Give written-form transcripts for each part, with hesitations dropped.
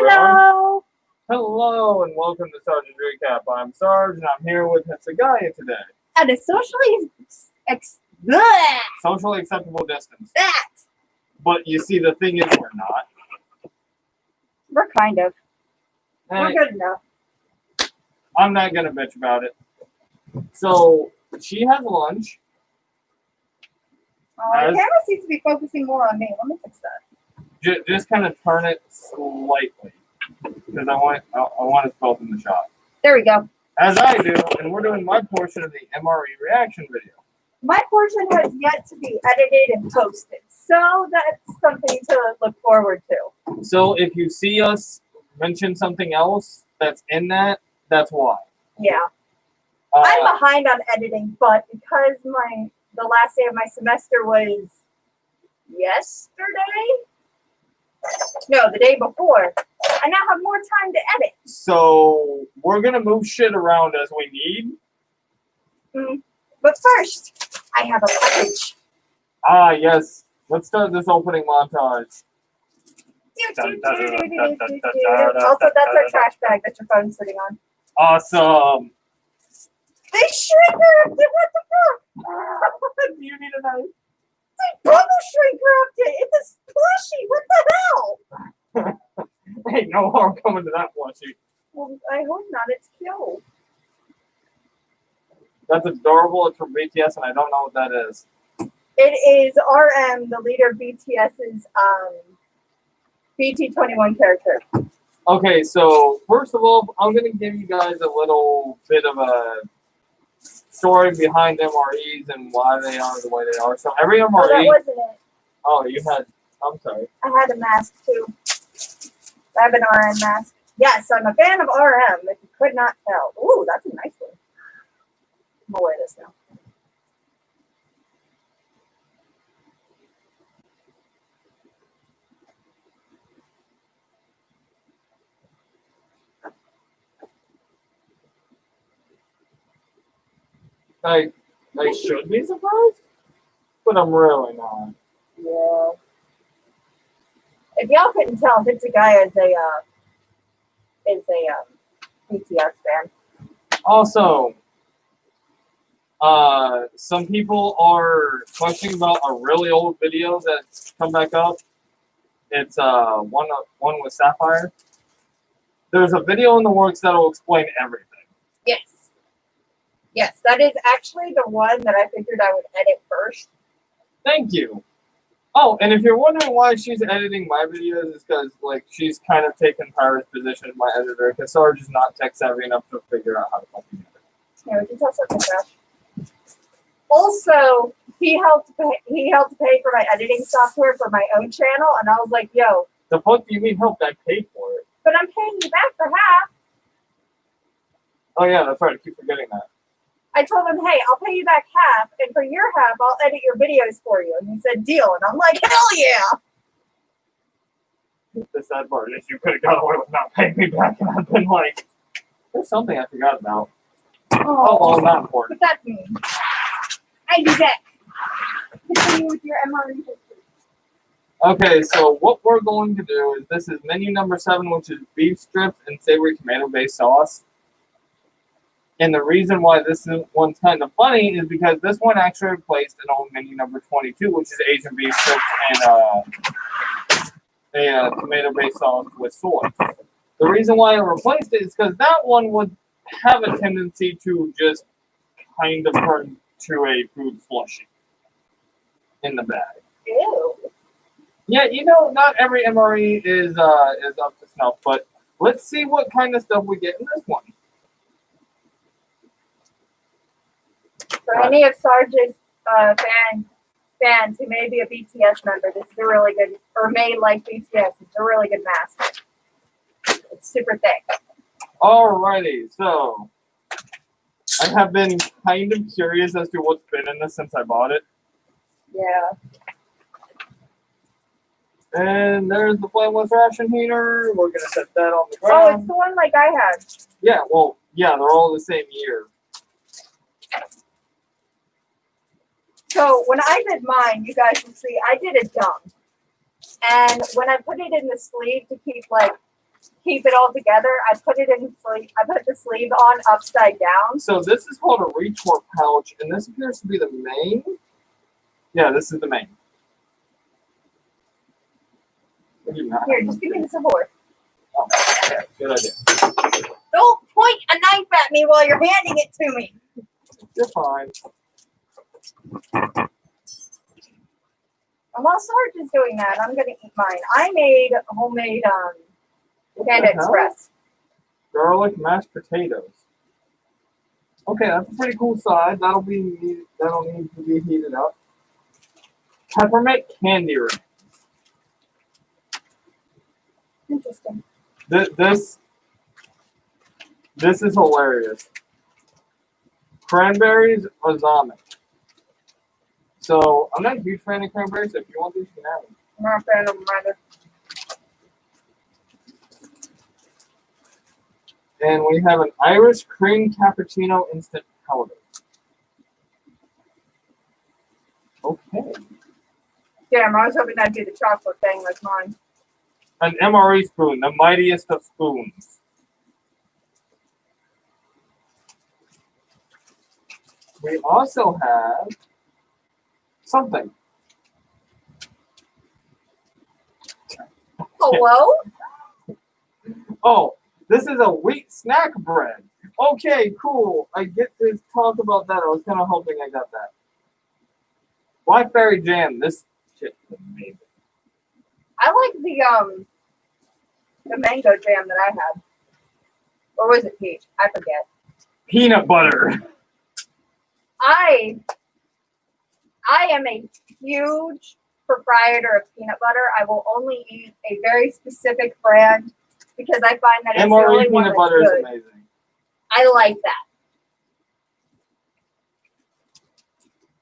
Hello. Hello and welcome to Sarge's Recap. I'm Sarge and I'm here with Hitsugaya today. At a socially Socially acceptable distance. that. But you see, the thing is, we're not. We're kind of. We're Hey, good enough. I'm not gonna bitch about it. So she has lunch. The camera seems to be focusing more on me. Let me fix that. Just kind of turn it slightly because I want us both in the shot. There we go. As I do, and we're doing my portion of the MRE reaction video. My portion has yet to be edited and posted, so that's something to look forward to. So if you see us mention something else that's in that, that's why. Yeah. I'm behind on editing, but because the last day of my semester was yesterday? No, the day before. I now have more time to edit. So we're gonna move shit around as we need. But first, I have a package. Ah, yes. Let's start this opening montage. Also, that's our trash bag that your phone's sitting on. Awesome. They shrink wrapped it. What the fuck? Do you need a knife? They bubble shrink wrapped it. It's a plushie. What the hell? Ain't no harm coming to that plushie. Well, I hope not. It's cute. That's adorable. It's from BTS, and I don't know what that is. It is RM, the leader of BTS's BT21 character. Okay, so first of all, I'm gonna give you guys a little bit of a story behind MREs and why they are the way they are. So every MRE. Oh, that wasn't it. Oh, you had. I'm sorry. I had a mask too. I have an RM mask. Yes, I'm a fan of RM. If you could not tell. Ooh, that's a nice one. I'm gonna wear this now. I should be surprised, but I'm really not. Yeah. If y'all couldn't tell, Hitsugaya is a BTS fan. Also, some people are questioning about a really old video that's come back up. It's one with Sapphire. There's a video in the works that'll explain everything. Yes. Yes, that is actually the one that I figured I would edit first. Thank you. Oh, and if you're wondering why she's editing my videos, it's because like she's kind of taken Tyra's position as my editor, because Sarge is not tech savvy enough to figure out how to fucking edit. Yeah, we can tell something, Josh. Also, he helped pay for my editing software for my own channel, and I was like, "Yo, The fuck do you mean help? I paid for it. but I'm paying you back for half." Oh yeah, that's right. I keep forgetting that. I told him, "Hey, I'll pay you back half, and for your half, I'll edit your videos for you." And he said, "Deal." And I'm like, "Hell yeah!" The sad part is you could have got away with not paying me back, and I've been like, there's something I forgot about. Oh, well, not important. But that's me. I do that. Continue with your MRE history. Okay, so what we're going to do is this is menu number 7, which is beef strips and savory tomato-based sauce. And the reason why this one's kind of funny is because this one actually replaced an old menu number 22, which is Asian beef strips and a tomato-based sauce with soy. The reason why I replaced it is because that one would have a tendency to just kind of turn to a food slushie in the bag. Ew. Yeah, you know, not every MRE is up to snuff, but let's see what kind of stuff we get in this one. For any of Sarge's fans who may be a BTS member, this is a really good, or may like BTS, it's a really good mask. It's super thick. Alrighty, so I have been kind of curious as to what's been in this since I bought it. Yeah. And there's the flameless ration heater. We're gonna set that on the Oh, ground. it's the one like I had. Yeah, well, yeah, they're all the same year. So when I did mine, you guys will see, I did it dumb. And when I put it in the sleeve to keep like keep it all together, I put it in sleeve. I put the sleeve on upside down. So this is called a retort pouch, and this appears to be the main. Yeah, this is the main. Here, just give me the support. Oh, okay, good idea. Don't point a knife at me while you're handing it to me. You're fine. And while Sarge is doing that, I'm gonna eat mine. I made homemade Panda Express. Garlic mashed potatoes. Okay, that's a pretty cool side. That'll need to be heated up. Peppermint candy ring. Interesting. This is hilarious. Cranberries balsamic. So I'm not a huge fan of cranberries. So if you want these, you can have them. I'm not a fan of them either. And we have an Irish cream cappuccino instant powder. Okay. Damn, I was hoping that'd be the chocolate thing like mine. An MRE spoon, the mightiest of spoons. We also have something. Hello? Oh, this is a wheat snack bread. Okay, cool. I get to talk about that. I was kind of hoping I got that. Blackberry jam. This shit is amazing. I like the mango jam that I had. Or was it peach? I forget. Peanut butter. I am a huge proprietor of peanut butter. I will only eat a very specific brand because I find that it's the MRE only one peanut that's butter is good. amazing. I like that.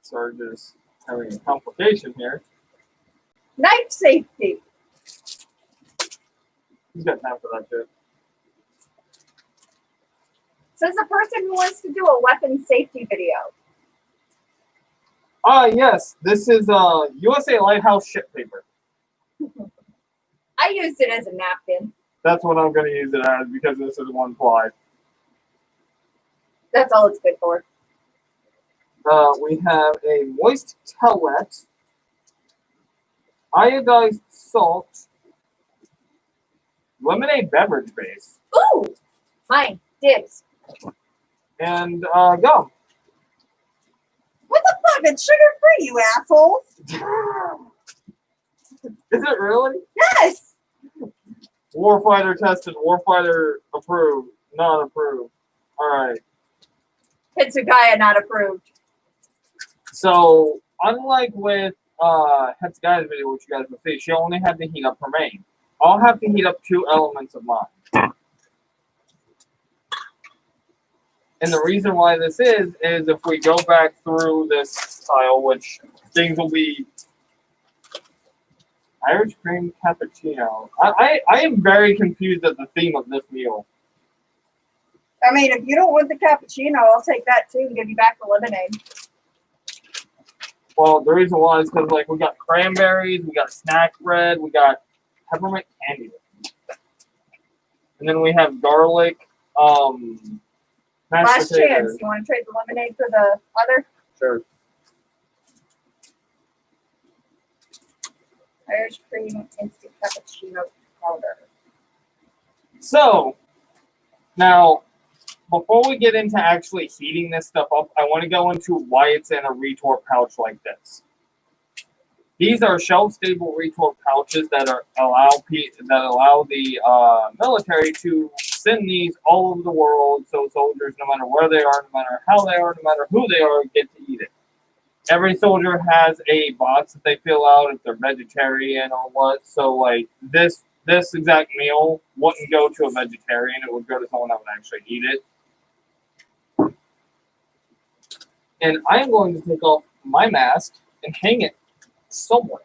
Sorry, just having a complication here. Knife safety. He's got time for that shit. Says a person who wants to do a weapon safety video. Yes. This is USA Lighthouse ship paper. I used it as a napkin. That's what I'm going to use it as because this is one ply. That's all it's good for. We have a moist towelette, iodized salt, lemonade beverage base, Ooh! Mine. Dibs. and gum. What the fuck? It's sugar-free, you assholes. Is it really? Yes! Warfighter tested, warfighter approved, not approved. Alright. Hitsugaya not approved. So, unlike with Hitsugaya's video, which you guys will see, she only had to heat up her main. I'll have to heat up 2 elements of mine. And the reason why this is if we go back through this tile, which things will be Irish cream cappuccino. I am very confused at the theme of this meal. I mean, if you don't want the cappuccino, I'll take that too and give you back the lemonade. Well, the reason why is because like we got cranberries, we got snack bread, we got peppermint candy, and then we have garlic. Mashed Last potatoes. chance. You want to trade the lemonade for the other? Sure. Irish cream instant cappuccino powder. So now, before we get into actually heating this stuff up, I want to go into why it's in a retort pouch like this. These are shelf-stable retort pouches that allow the military to send these all over the world, so soldiers, no matter where they are, no matter how they are, no matter who they are, get to eat it. Every soldier has a box that they fill out if they're vegetarian or what. So, like this exact meal wouldn't go to a vegetarian; it would go to someone that would actually eat it. And I am going to take off my mask and hang it somewhere.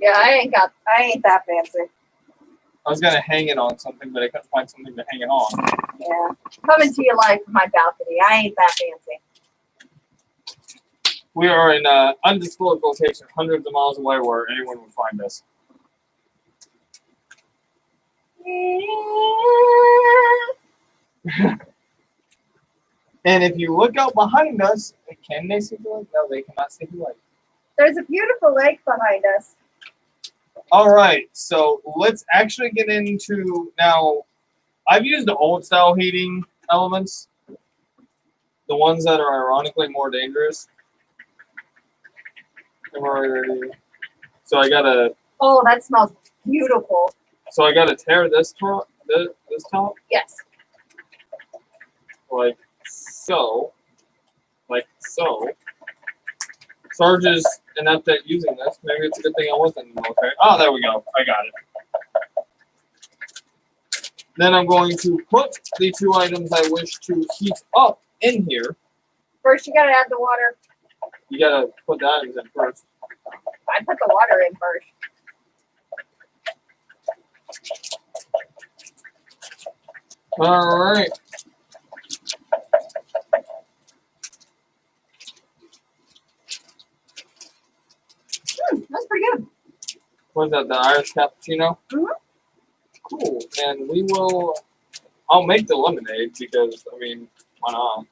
Yeah, I ain't that fancy. I was gonna hang it on something, but I couldn't find something to hang it on. Yeah. Coming to your life from my balcony. I ain't that fancy. We are in an undisclosed location, hundreds of miles away, where anyone would find us. And if you look out behind us, can they see the lake? No, they cannot see the lake. There's a beautiful lake behind us. All right, so let's actually get into now. I've used the old style heating elements, the ones that are ironically more dangerous. So I gotta. Oh, that smells beautiful. So I gotta tear this top. This top. Yes. Like so. Like so. Sarge is inept at using this. Maybe it's a good thing I wasn't in the military. Oh, there we go. I got it. Then I'm going to put the two items I wish to heat up in here. First, you gotta add the water. You gotta put the items in first. I put the water in first. All right. That's pretty good. What is that? The Irish cappuccino? Mhm. Cool. And we will. I'll make the lemonade because I mean, why not?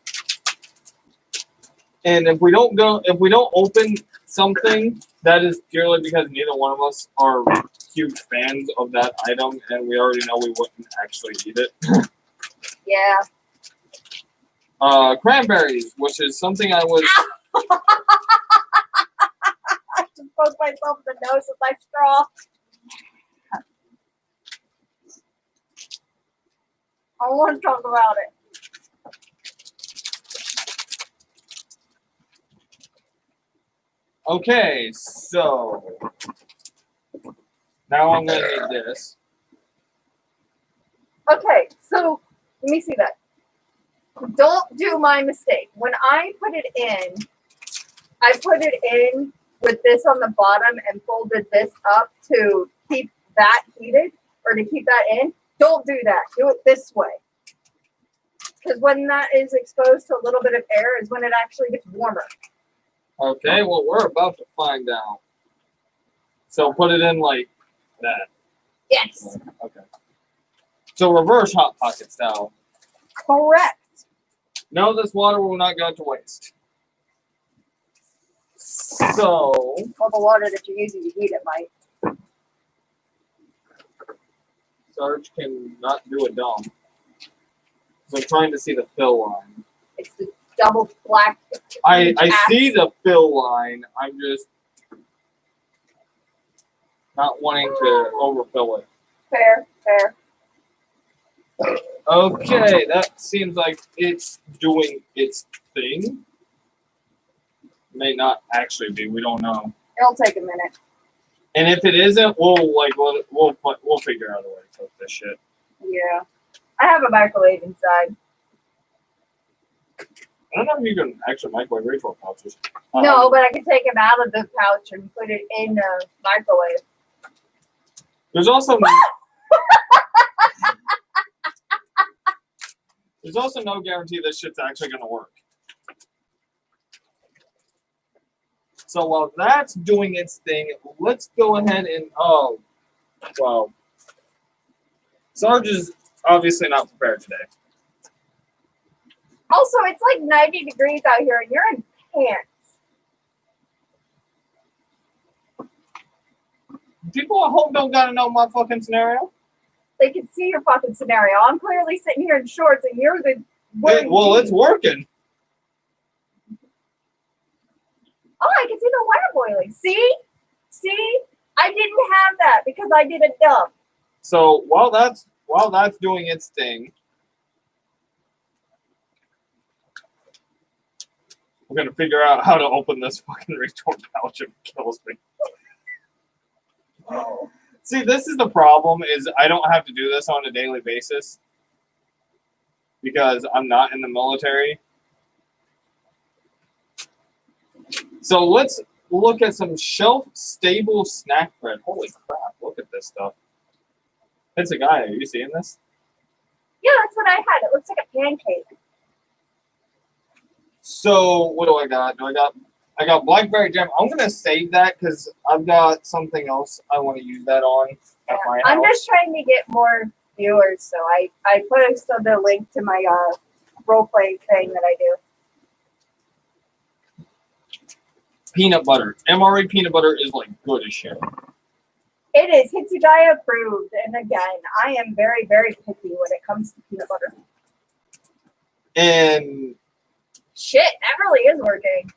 And if we don't open something, that is purely because neither one of us are huge fans of that item, and we already know we wouldn't actually eat it. Yeah. Cranberries, which is something I was. I just poked myself in the nose with my straw. I don't want to talk about it. Okay, so now I'm gonna need this. Okay, so let me see that. Don't do my mistake. When I put it in with this on the bottom and folded this up to keep that heated or to keep that in. Don't do that. Do it this way. Because when that is exposed to a little bit of air is when it actually gets warmer. Okay, well, we're about to find out. So put it in like that. Yes. Okay. So reverse Hot Pocket style. Correct. No, this water will not go to waste. So, Well, the water that you're using to heat it might. Sarge can not do a dumb. So I'm trying to see the fill line. It's the double black. I see the fill line. I'm just not wanting to overfill it. Fair. Okay, that seems like it's doing its thing. May not actually be. We don't know. It'll take a minute. And if it isn't, we'll figure out a way to cook this shit. Yeah. I have a microwave inside. I don't know if you can actually microwave retort pouches. No, but I can take them out of the pouch and put it in the microwave. There's also no guarantee this shit's actually going to work. So while that's doing its thing, let's go ahead and well, Sarge is obviously not prepared today. Also, it's like 90 degrees out here and you're in pants. People at home don't gotta know my fucking scenario. They can see your fucking scenario. I'm clearly sitting here in shorts and you're the Well, it's working. Oh, I can see the water boiling. See? I didn't have that because I did a dump. So while that's doing its thing, we're gonna figure out how to open this fucking retort pouch if it kills me. See, this is the problem, is I don't have to do this on a daily basis because I'm not in the military. So let's look at some shelf-stable snack bread. Holy crap, look at this stuff. Hitsugaya, are you seeing this? Yeah, that's what I had. It looks like a pancake. So what do I got? I got blackberry jam. I'm gonna save that because I've got something else I want to use that on at my house. I'm just trying to get more viewers, so I put the link to my role play thing that I do. Peanut butter. MRE peanut butter is like good as shit. It is Hitsugaya approved, and again, I am very, very picky when it comes to peanut butter. And shit, that really is working.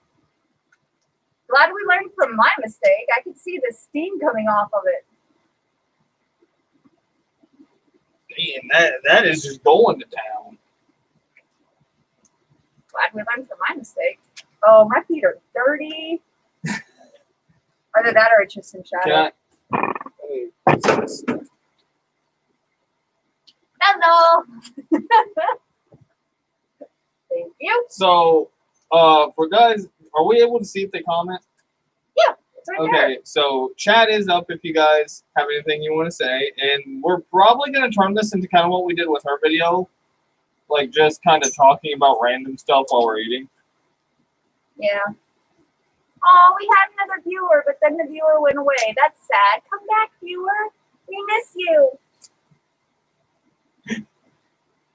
Glad we learned from my mistake. I could see the steam coming off of it. man, that is just going to town. Glad we learned from my mistake. Oh, my feet are dirty. Either that or it's just in shadow. Hello. Thank you. So, for guys, are we able to see if they comment? Yeah, it's right there. Okay, so chat is up if you guys have anything you want to say, and we're probably going to turn this into kind of what we did with her video, like just kind of talking about random stuff while we're eating. Yeah. Oh, we had another viewer, but then the viewer went away. That's sad. Come back, viewer. We miss you.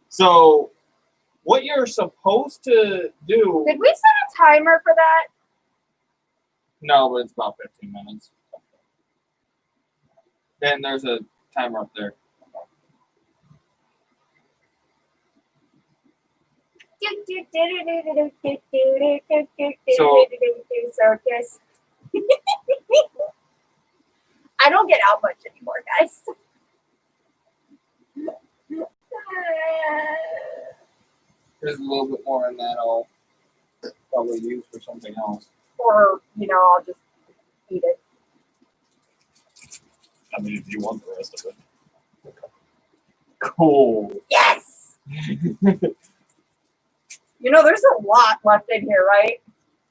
So, what you're supposed to do... Did we set a timer for that? No, but it's about 15 minutes. And there's a timer up there. Circus. I don't get out much anymore, guys. There's a little bit more in that I'll probably use for something else. Or, I'll just eat it. I mean, if you want the rest of it. Cool. Yes! There's a lot left in here, right?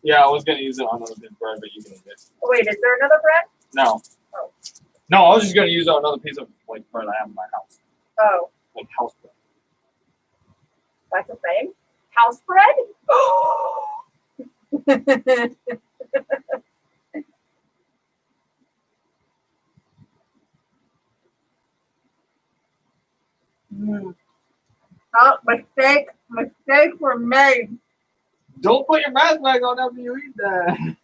Yeah, I was going to use it on another bit of bread, but you can eat it. Oh, wait, is there another bread? No. Oh. No, I was just going to use it on another piece of bread I have in my house. Oh. Like house bread. That's a thing? House bread? Oh, mistake were made. Don't put your mask back on after you eat that.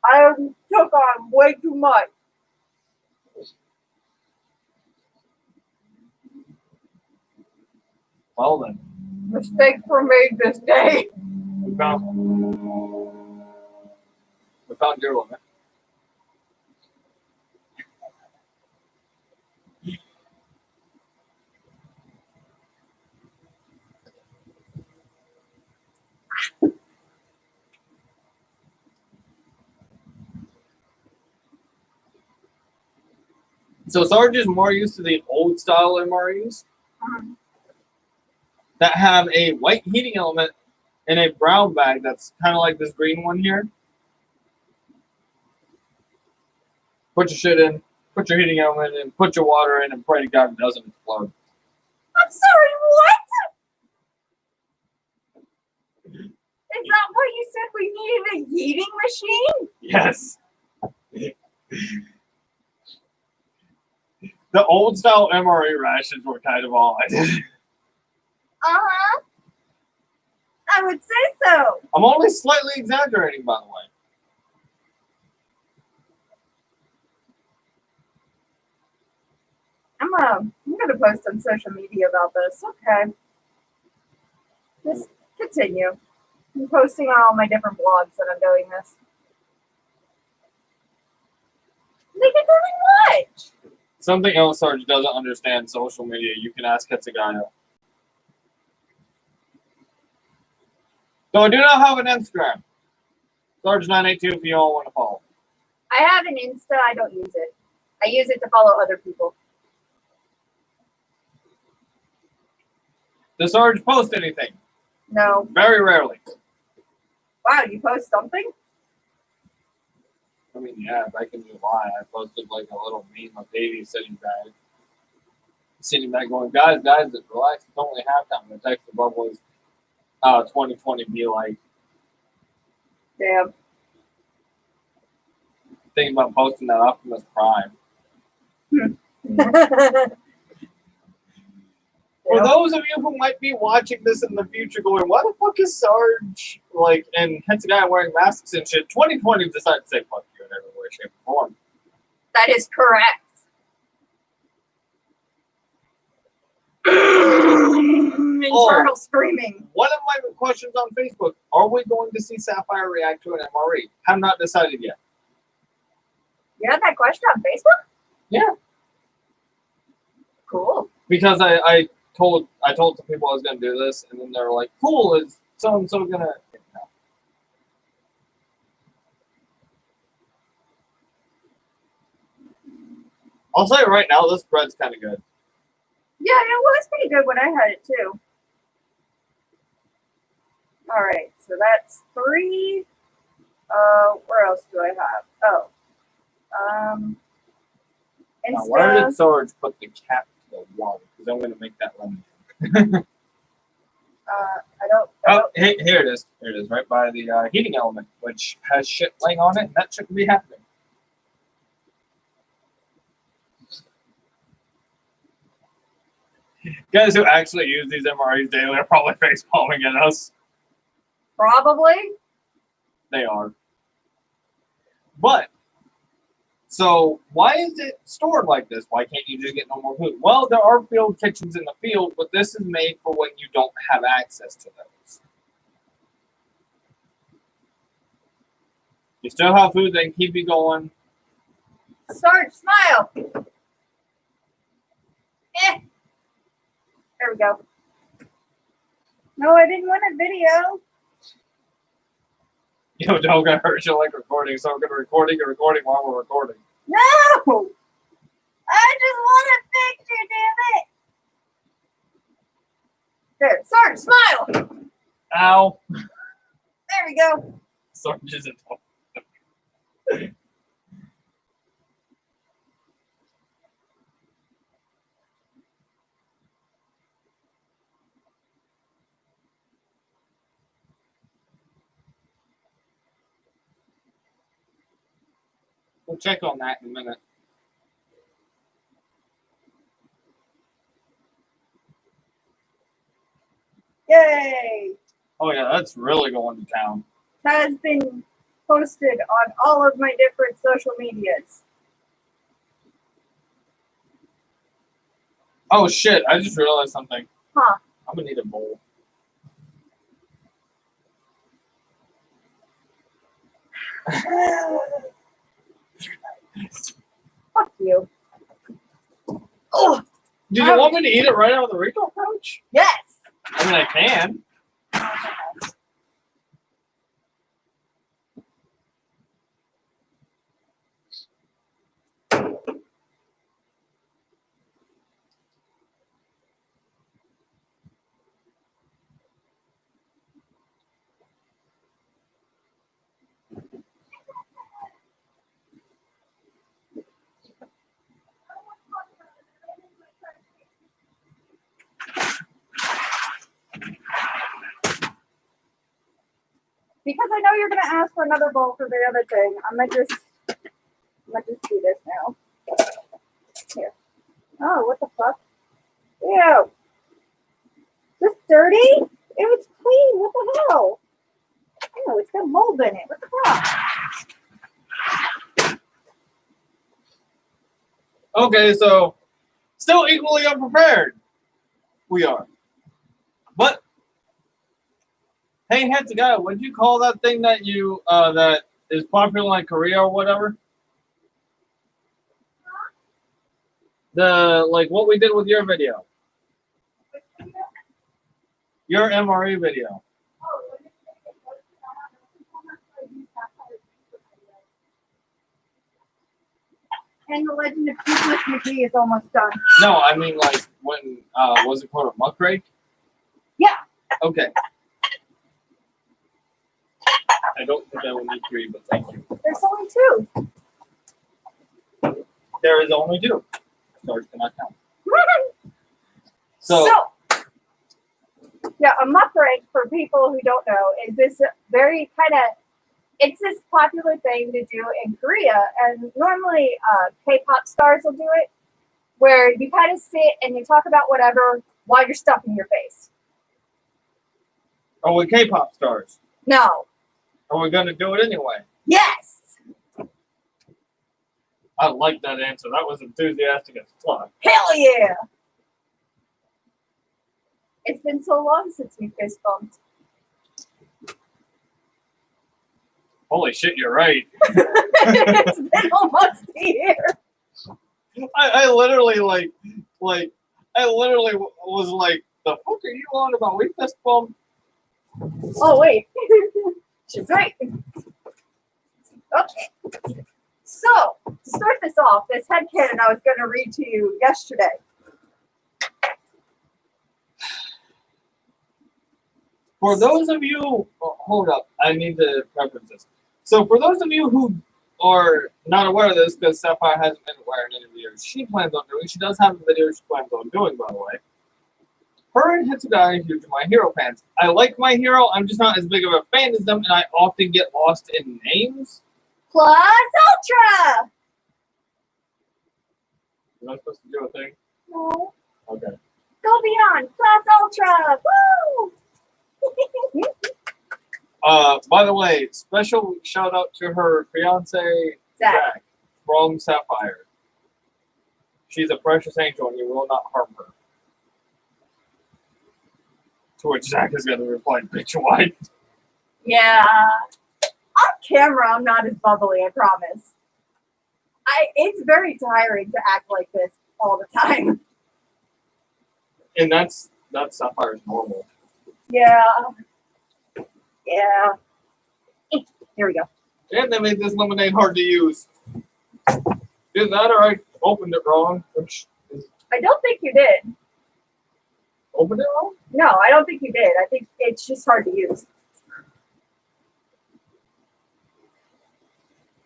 I took on way too much. Well then. Mistakes were made this day. We found your limit. So Sarge is more used to the old style MREs that have a white heating element and a brown bag that's kind of like this green one here. Put your shit in, put your heating element in, put your water in, and pray to God it doesn't explode. I'm sorry, what? Is that why you said we needed a heating machine? Yes. The old style MRE rations were kind of odd. Uh-huh. I would say so. I'm only slightly exaggerating, by the way. I'm gonna post on social media about this. Okay. Just continue. I'm posting on all my different blogs that I'm doing this. They get really much. Something else Sarge doesn't understand social media. You can ask Hitsugaya. So I do not have an Instagram. Sarge982 if you all want to follow. I have an Insta. I don't use it. I use it to follow other people. Does Sarge post anything? No. Very rarely. Wow, you post something? I mean, yeah, back in July, I posted like a little meme of Davey sitting back going, guys, relax, it's only halftime. The text above was 2020 be like. Damn. Thinking about posting that Optimus Prime. For those of you who might be watching this in the future going, why the fuck is Sarge, like, and Hitsugaya wearing masks and shit, 2020 decided to say fuck you in every way, shape, or form. That is correct. Internal screaming. One of my questions on Facebook, are we going to see Sapphire react to an MRE? Have not decided yet. You had that question on Facebook? Yeah. Cool. Because I told the people I was going to do this, and then they were like, cool, is so-and-so going to... I'll tell you right now, this bread's kind of good. Yeah, it was pretty good when I had it too. All right, so that's 3. Where else do I have? Oh. Now, where Insta. did Sarge put the cap to the wall? Because I'm going to make that lemon. I don't. Oh, here it is. Here it is, right by the heating element, which has shit laying on it, and that shouldn't be happening. Guys who actually use these MREs daily are probably face palming at us. Probably. They are. But, so why is it stored like this? Why can't you just get normal food? Well, there are field kitchens in the field, but this is made for when you don't have access to those. You still have food that can keep you going. Sarge, smile. There we go. No, I didn't want a video. You know, don't get hurt. You like recording, so I'm going to recording while we're recording. No! I just want a picture, damn it! There, Sarge, smile! Ow. There we go. Sarge isn't. We'll check on that in a minute. Yay! Oh yeah, that's really going to town. Has been posted on all of my different social medias. Oh shit, I just realized something. Huh. I'm gonna need a bowl. Fuck you. Oh, Do you want me to eat it right out of the Rico pouch? yes! I mean, I can. Because I know you're gonna ask for another bowl for the other thing. I'm gonna just do this now. Here. Oh, what the fuck? Ew. This dirty? It was clean. What the hell? Ew, it's got mold in it. What the fuck? Okay, so still equally unprepared. We are. But hey, Hitsugaya, what'd you call that thing that you that is popular in Korea or whatever? The like what we did with your video. Your MRE video. And the Legend of Toothless McGee is almost done. No, I mean like when was it called a muck rake? Yeah. Okay. I don't think I will need 3, but thank you. There's only 2. There is only 2. Stars cannot count. So yeah, a muck rake, for people who don't know, is this very kind of, it's this popular thing to do in Korea, and normally K-pop stars will do it, where you kind of sit and you talk about whatever while you're stuffing your face. Are we K-pop stars? No. Are we going to do it anyway? Yes. I like that answer. That was enthusiastic as fuck. Hell yeah. It's been so long since we fist bumped. Holy shit, you're right. It's been almost a year. I literally was like, the fuck are you on about? We fist bump? Oh, wait. She's right. Okay. So, to start this off, this headcanon I was going to read to you yesterday. For those of you, hold up, I need to preference this. So, for those of you who are not aware of this, because Sapphire hasn't been aware in any videos she plans on doing, she does have a video she plans on doing, by the way. Her and Hitsugaya are huge My Hero fans. I like My Hero, I'm just not as big of a fan as them, and I often get lost in names. Plus Ultra! Am I supposed to do a thing? No. Okay. Go Beyond! Plus Ultra! Woo! By the way, special shout out to her fiance, Zach, from Sapphire. She's a precious angel and you will not harm her. To which Zach is going to reply, bitch, what? Yeah. On camera, I'm not as bubbly, I promise. It's very tiring to act like this all the time. And that's Sapphire's normal. Yeah. Yeah. Here we go. And they made this lemonade hard to use. Did that or I opened it wrong? Which is I don't think you did. opened it wrong? No, I don't think you did. I think it's just hard to use.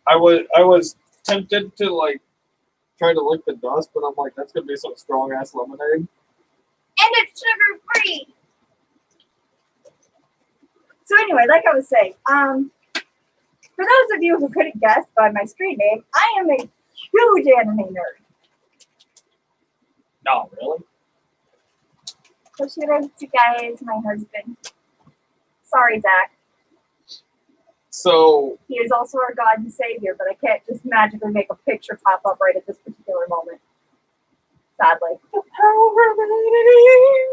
I was tempted to like try to lick the dust, but I'm like, that's gonna be some strong ass lemonade. And it's sugar free. So anyway, like I was saying, for those of you who couldn't guess by my screen name, I am a huge anime nerd. No, really? Toshiro Hitsugaya is my husband. Sorry, Zach. So He is also our God and Savior, but I can't just magically make a picture pop up right at this particular moment. Sadly.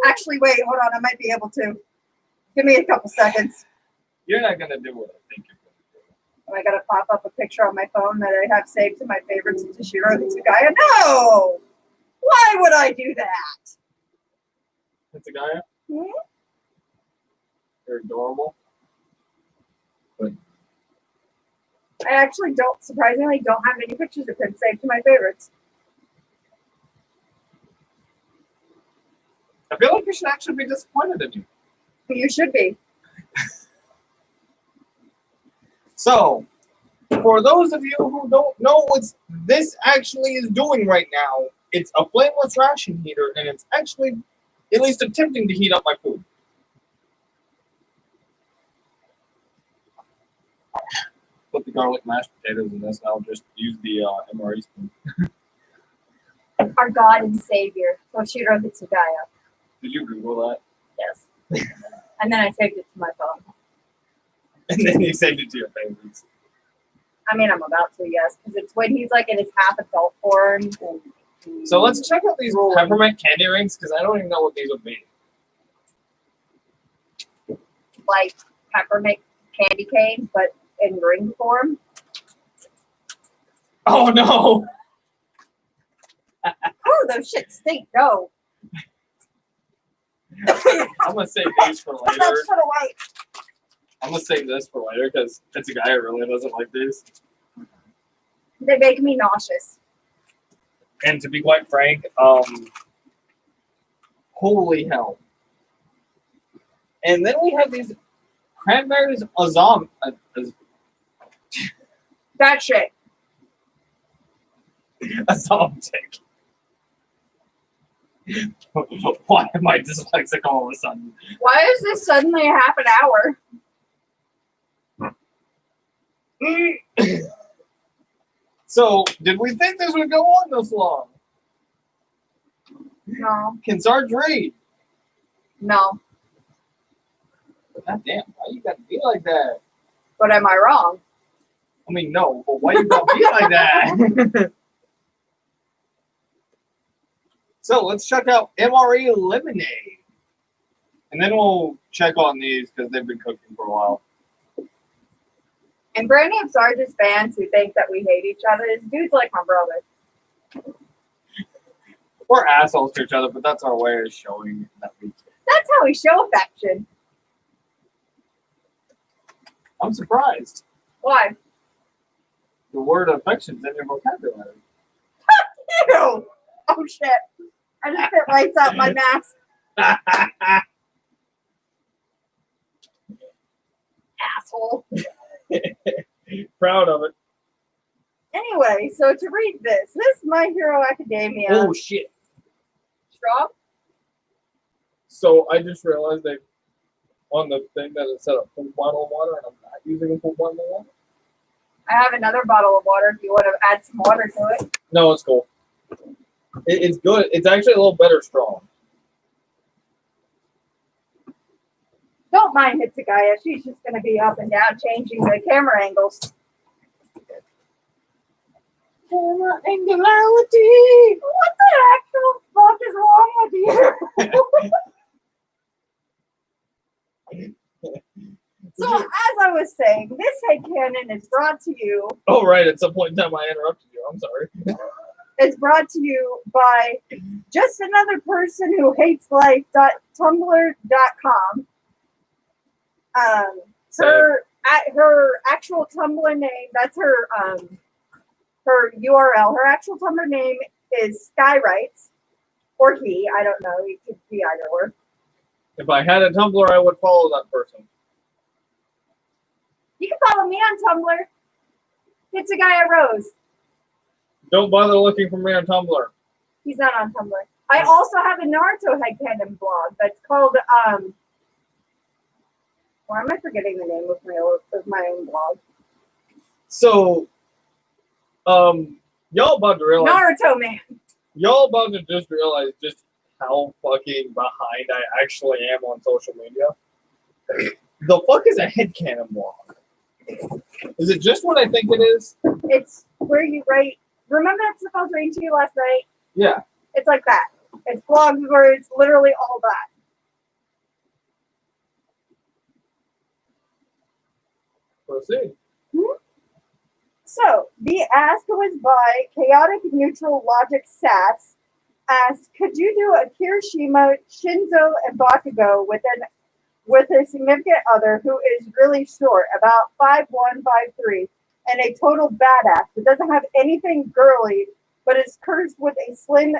Actually, wait, hold on. I might be able to. Give me a couple seconds. you're not gonna do what I think you're gonna Am I going to pop up a picture on my phone that I have saved to my favorites of Toshiro Hitsugaya? No! Why would I do that? do. Hitsugaya, Hmm? you're adorable. I actually surprisingly don't have any pictures of him saved to my favorites. I feel like you should actually be disappointed in you. You should be. So, for those of you who don't know what this actually is doing right now, it's a flameless ration heater, and it's actually at least attempting to heat up my food. Put the garlic mashed potatoes in this, and I'll just use the MRE spoon. Our God and Savior, Toshiro Hitsugaya. Did you Google that? Yes. And then I saved it to my phone. And then you saved it to your favorites. I mean, I'm about to, yes, because it's when he's like in his half adult form. So let's check out these peppermint candy rings, because I don't even know what these would be. Like peppermint candy cane, but in ring form. Oh no! Oh, those shit stink. No. I'm gonna save these for later. That's for the white. I'm gonna save this for later because it's a guy who really doesn't like these. They make me nauseous. And to be quite frank, holy hell. And then we have these cranberries azam. That shit. Azomtic. Why am I dyslexic all of a sudden? Why is this suddenly a half an hour? So, did we think this would go on this long? No. Can Sarge read? No. God damn, why you gotta be like that? But am I wrong? I mean, no, but why you gotta be like that? So let's check out MRE Lemonade. And then we'll check on these because they've been cooking for a while. And for any of Sarge's fans who think that we hate each other, this dude's like my brother. We're assholes to each other, but that's our way of showing that we care. That's how we show affection. I'm surprised. Why? The word affection's in your vocabulary. Ew! Oh shit. I just spit lights out my mask. Asshole. Proud of it. Anyway, so to read this is My Hero Academia. Oh shit. Straw? So I just realized they on the thing that it said a full bottle of water, and I'm not using a full bottle of water. I have another bottle of water if you want to add some water to it. No, it's cool. It's good. It's actually a little better strong. Don't mind Hitsugaya. She's just going to be up and down changing the camera angles. Camera angularity. What the actual fuck is wrong with you? So, as I was saying, this headcanon is brought to you. Oh, right. At some point in time, I interrupted you. I'm sorry. Is brought to you by just another person who hates life.tumblr.com. Her actual Tumblr name, that's her her URL. Her actual Tumblr name is Skywrites, or he. I don't know. He could be either or. If I had a Tumblr, I would follow that person. You can follow me on Tumblr. Hitsugaya Rose. Don't bother looking for me on Tumblr. He's not on Tumblr. I also have a Naruto headcanon blog that's called why am I forgetting the name of my own blog? So, y'all about to realize. Naruto Man. Y'all about to just realize just how fucking behind I actually am on social media. The fuck is a headcanon blog? Is it just what I think it is? It's where you write. Remember that stuff I was reading to you last night? Yeah. It's like that. It's blogs where it's literally all that. Proceed. So, the ask was by Chaotic Neutral Logic Sass. Asked, could you do a Kirishima, Shinzo, and Bakugo with a significant other who is really short, about 5'1", 5'3", and a total badass that doesn't have anything girly, but is cursed with a slim,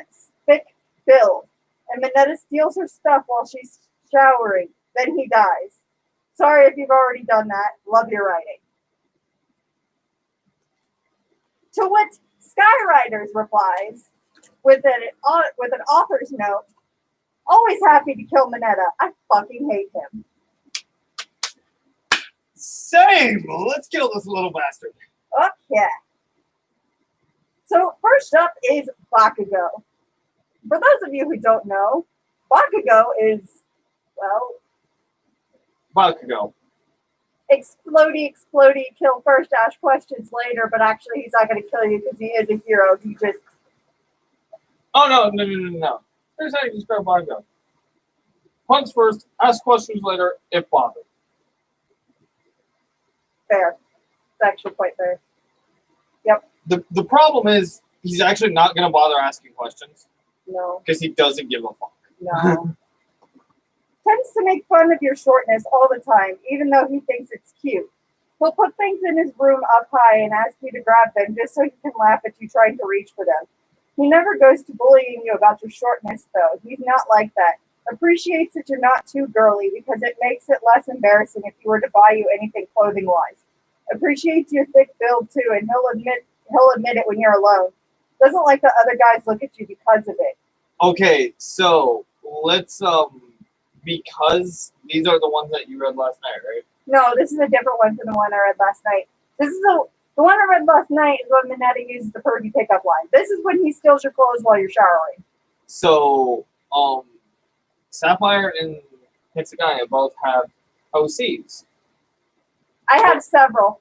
thick build. And Mineta steals her stuff while she's showering. Then he dies. Sorry if you've already done that. Love your writing. To which Skyriders replies with an author's note. Always happy to kill Mineta. I fucking hate him. Same. Let's kill this little bastard. Okay. So first up is Bakugo. For those of you who don't know, Bakugo is, well, Bakugo. explodey, kill first, ask questions later, but actually he's not going to kill you because he is a hero. He just... Oh, no. Here's how you describe Bakugo. Punch first, ask questions later, if bothered. Fair. It's actually quite fair. Yep. The problem is, he's actually not going to bother asking questions. No. Because he doesn't give a fuck. No. Tends to make fun of your shortness all the time, even though he thinks it's cute. He'll put things in his room up high and ask you to grab them just so he can laugh at you trying to reach for them. He never goes to bullying you about your shortness, though. He's not like that. Appreciates that you're not too girly because it makes it less embarrassing if you were to buy you anything clothing-wise. Appreciates your thick build, too, and he'll admit it when you're alone. Doesn't like the other guys look at you because of it. Okay, so let's because these are the ones that you read last night, right? No, this is a different one from the one I read last night. This is the one I read last night is when Mineta uses the pervy pickup line. This is when he steals your clothes while you're showering. So, Sapphire and Hitsugaya both have OCs, I have several.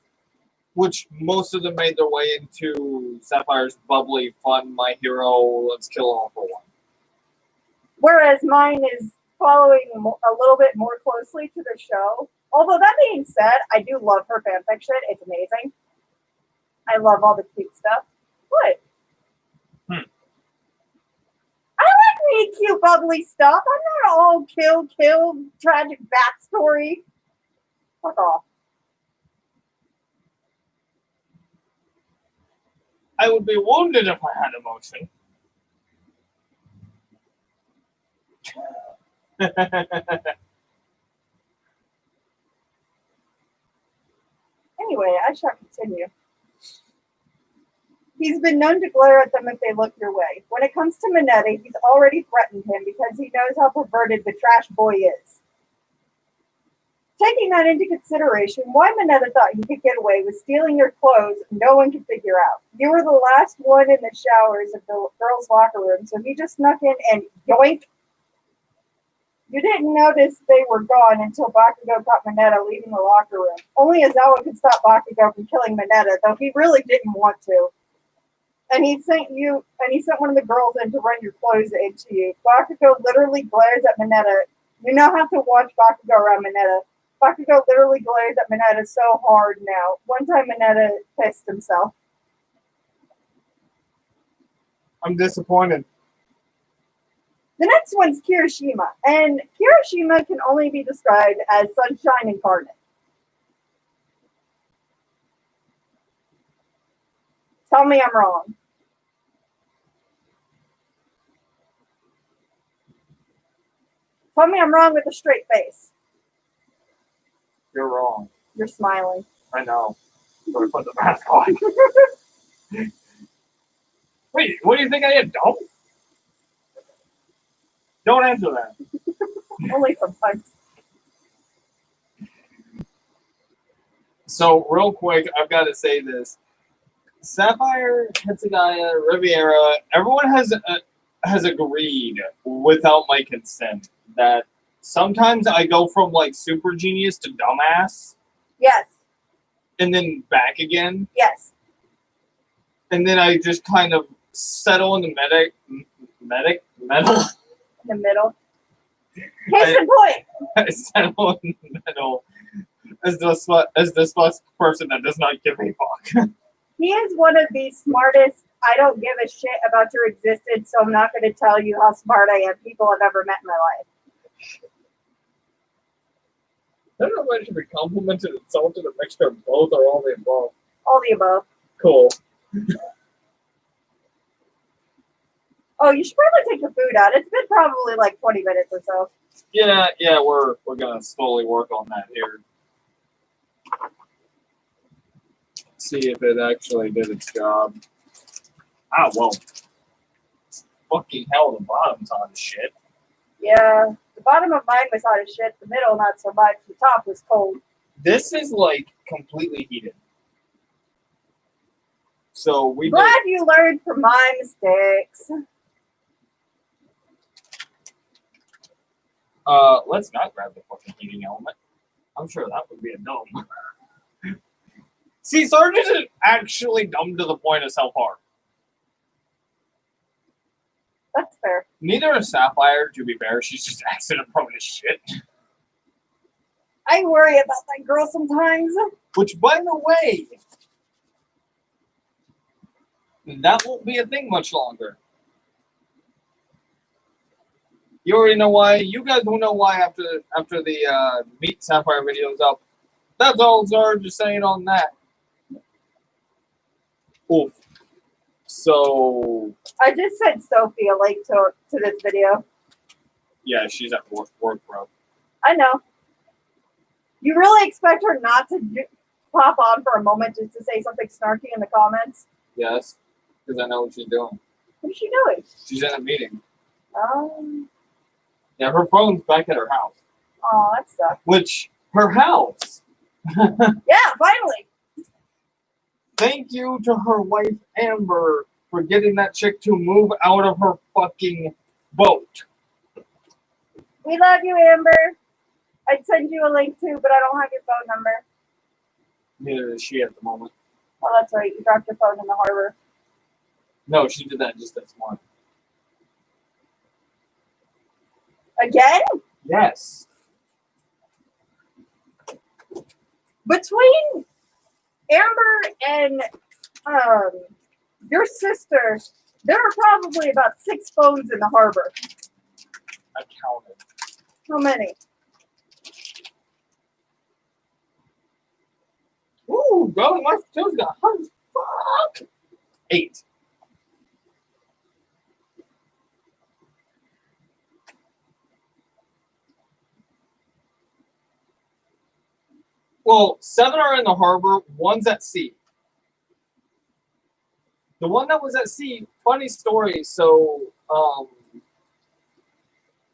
which most of them made their way into Sapphire's bubbly, fun, my hero, let's kill all for one. Whereas mine is following a little bit more closely to the show. Although that being said, I do love her fanfiction. It's amazing. I love all the cute stuff. What? I like really cute, bubbly stuff. I'm not all kill, tragic backstory. Fuck off. I would be wounded if I had emotion. Anyway, I shall continue. He's been known to glare at them if they look your way. When it comes to Mineta, he's already threatened him because he knows how perverted the trash boy is. Taking that into consideration, why Mineta thought he could get away with stealing your clothes, no one could figure out. You were the last one in the showers of the girls' locker room, so he just snuck in and yoink. You didn't notice they were gone until Bakugo caught Mineta leaving the locker room. Only Aizawa could stop Bakugo from killing Mineta, though he really didn't want to. And he sent one of the girls in to run your clothes into you. Bakugo literally glares at Mineta. You now have to watch Bakugo around Mineta. Bakugo literally glares at Mineta so hard now. One time Mineta pissed himself. I'm disappointed. The next one's Kirishima, and Kirishima can only be described as sunshine incarnate. Tell me I'm wrong. Tell me I'm wrong with a straight face. You're wrong. You're smiling. I know. So I put the mask on. Wait, what do you think I am, dumb? Don't answer that. Only sometimes. So, real quick, I've got to say this. Sapphire, Hitsugaya, Riviera, everyone has agreed, without my consent, that sometimes I go from, like, super genius to dumbass. Yes. And then back again. Yes. And then I just kind of settle in the middle. In the middle. Case in point. I settle in the middle as this person that does not give a fuck. He is one of the smartest, I don't give a shit about your existence, so I'm not going to tell you how smart I am people I've ever met in my life. I don't know if I should be complimented, insulted, a mixture of both, or all the above. All the above. Cool. Oh, you should probably take the food out. It's been probably like 20 minutes or so. Yeah, we're gonna slowly work on that here. See if it actually did its job. Ah, well. Fucking hell, the bottom's hot as shit. Yeah, the bottom of mine was hot as shit. The middle, not so much. The top was cold. This is like completely heated. So we Glad you learned from my mistakes. Let's not grab the fucking heating element. I'm sure that would be a dumb. See, Sarge isn't actually dumb to the point of self-harm. That's fair. Neither is Sapphire, to be fair. She's just accident-prone as shit. I worry about that girl sometimes. Which, by the way, that won't be a thing much longer. You already know why. You guys will know why after the Meet Sapphire video's up. That's all Sarge is saying on that. Oof. So I just sent Sophie a link to this video. yeah, she's at work, bro. I know. You really expect her not to pop on for a moment just to say something snarky in the comments? Yes, because I know what she's doing. What is she doing? She's in a meeting. Yeah, her phone's back at her house. Oh, that sucks. Which, her house. Yeah, finally. Thank you to her wife, Amber, for getting that chick to move out of her fucking boat. We love you, Amber. I'd send you a link too, but I don't have your phone number. Neither is she at the moment. Oh, that's right. You dropped your phone in the harbor. No, she did that just this morning. Again? Yes. Between Amber and your sister, there are probably about 6 phones in the harbor. I counted. How many? Ooh, bro, my toes got hot as fuck. 8. Well, 7 are in the harbor, 1's at sea. The one that was at sea, funny story. So,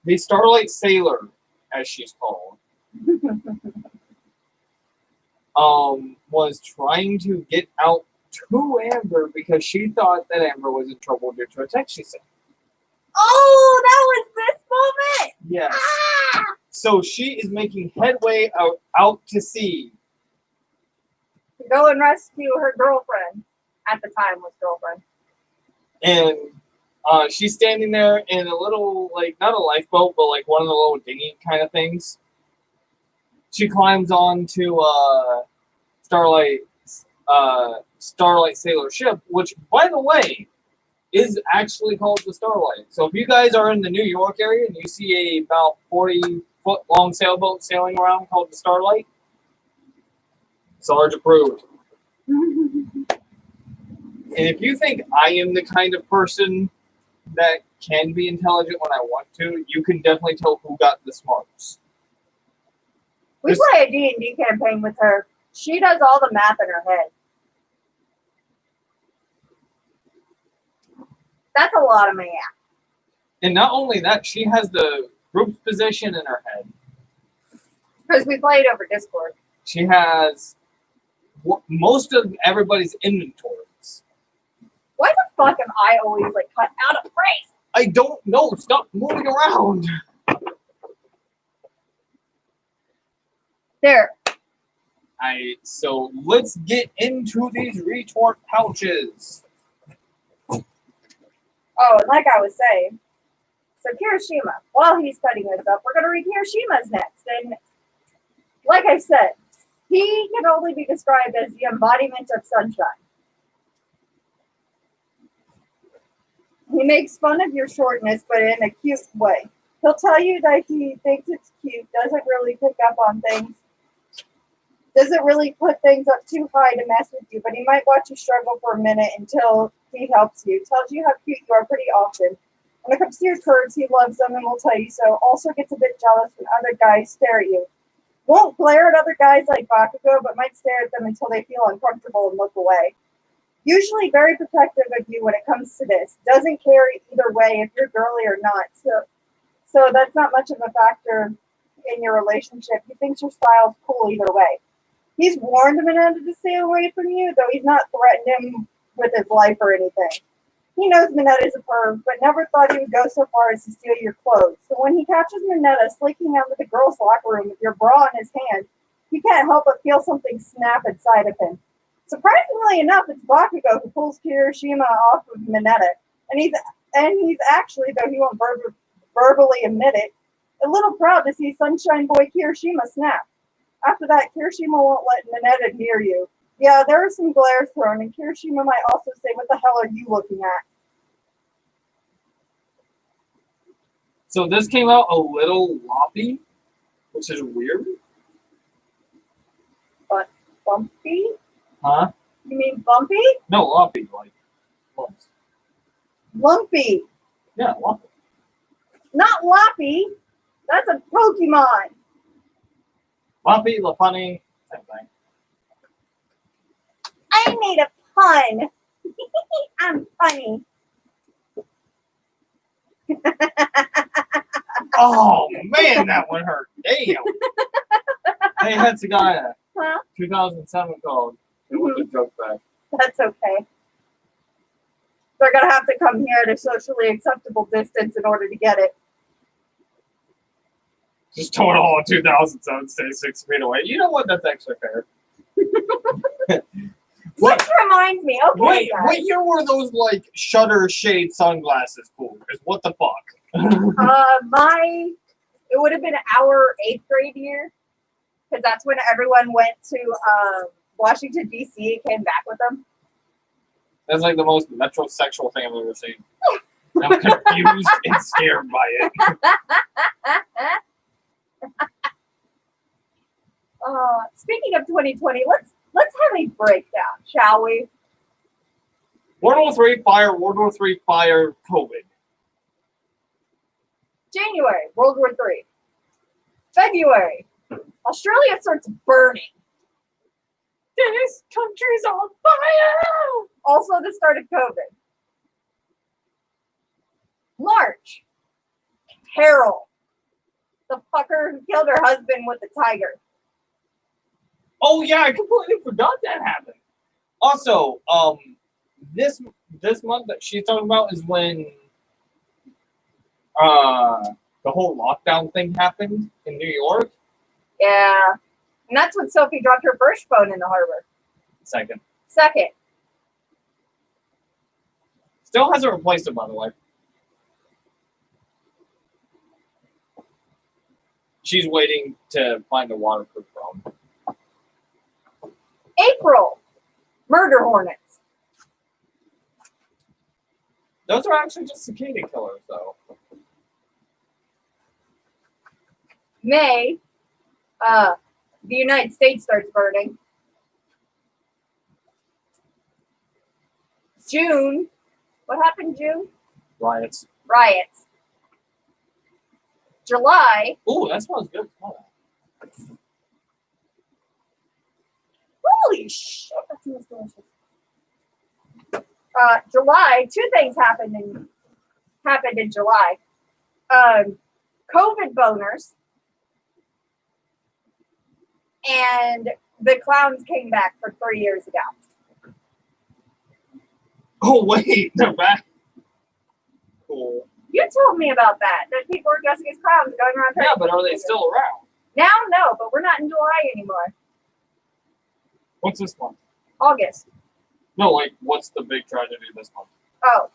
the Starlight Sailor, as she's called, was trying to get out to Amber because she thought that Amber was in trouble due to a text she sent. Oh, that was this moment. Yes. Ah! So she is making headway out to sea. To go and rescue her girlfriend. At the time was girlfriend. And she's standing there in a little, like, not a lifeboat, but like one of the little dinghy kind of things. She climbs onto Starlight Sailor ship, which, by the way, is actually called the Starlight. So if you guys are in the New York area and you see a about 40-foot long sailboat sailing around called the Starlight, Sarge approved. And if you think I am the kind of person that can be intelligent when I want to, you can definitely tell who got the smarts. We play a D&D campaign with her. She does all the math in her head. That's a lot of math. And not only that, she has the group's position in her head. Because we played over Discord. She has most of everybody's inventories. Why the fuck am I always like cut out of phrase? I don't know. Stop moving around. There. So let's get into these retort pouches. Oh, and like I was saying, so Kirishima, while he's cutting this up, we're going to read Kirishima's next. And like I said, he can only be described as the embodiment of sunshine. He makes fun of your shortness, but in a cute way. He'll tell you that he thinks it's cute, doesn't really pick up on things, doesn't really put things up too high to mess with you, but he might watch you struggle for a minute until he helps you. Tells you how cute you are pretty often. When it comes to your curves, he loves them and will tell you so. Also gets a bit jealous when other guys stare at you. Won't glare at other guys like Bakugo, but might stare at them until they feel uncomfortable and look away. Usually very protective of you when it comes to this. Doesn't care either way if you're girly or not. So that's not much of a factor in your relationship. He thinks your style's cool either way. He's warned Mineta to stay away from you, though he's not threatened him with his life or anything. He knows Mineta's a perv, but never thought he would go so far as to steal your clothes. So when he catches Mineta slinking out of the girls' locker room with your bra in his hand, he can't help but feel something snap inside of him. Surprisingly enough, it's Bakugo who pulls Kirishima off of Mineta, and he's actually, though he won't verbally admit it, a little proud to see Sunshine Boy Kirishima snap. After that, Kirishima won't let Mineta near you. Yeah, there are some glares thrown, and Kirishima might also say, "What the hell are you looking at?" So this came out a little loppy, which is weird. But bumpy? Huh? You mean bumpy? No, loppy, like lumps. Lumpy. Yeah, loppy. Not Loppy. That's a Pokemon. Loppy, Lafani, same thing. I made a pun. I'm funny. Oh man, that one hurt. Damn. Hey, Hitsugaya. Huh? 2007 called. It was a joke back. That's okay. They're gonna have to come here at a socially acceptable distance in order to get it. Just told all of 2007 stay 6 feet away. You know what? That's actually fair. Which reminds me, okay, Wait, guys. what year were those like shutter shade sunglasses cool? Because what the fuck? It would have been our 8th grade year, because that's when everyone went to Washington D.C. and came back with them. That's like the most metrosexual thing I've ever seen. I'm confused and scared by it. Speaking of 2020, let's have a breakdown, shall we? World War III fire, World War III fire, COVID. January, World War III. February, Australia starts burning. This country's on fire! Also the start of COVID. March, Carol, the fucker who killed her husband with the tiger. Oh yeah, I completely forgot that happened. Also, this month that she's talking about is when the whole lockdown thing happened in New York. Yeah. And that's when Sophie dropped her first phone in the harbor. Second. Still hasn't replaced it, by the way. She's waiting to find a waterproof phone. April, murder hornets. Those are actually just cicada killers, though. May, the United States starts burning. June, what happened June? Riots. July, Ooh, that smells good. Smell holy shit, that smells delicious. July, 2 things happened in July. COVID boners, and the clowns came back for 3 years ago. Oh wait, they're back. Cool. You told me about that people were dressing as clowns going around. Yeah, but are they still around? Now, no, but we're not in July anymore. What's this month? August. No, like, what's the big tragedy this month? Oh,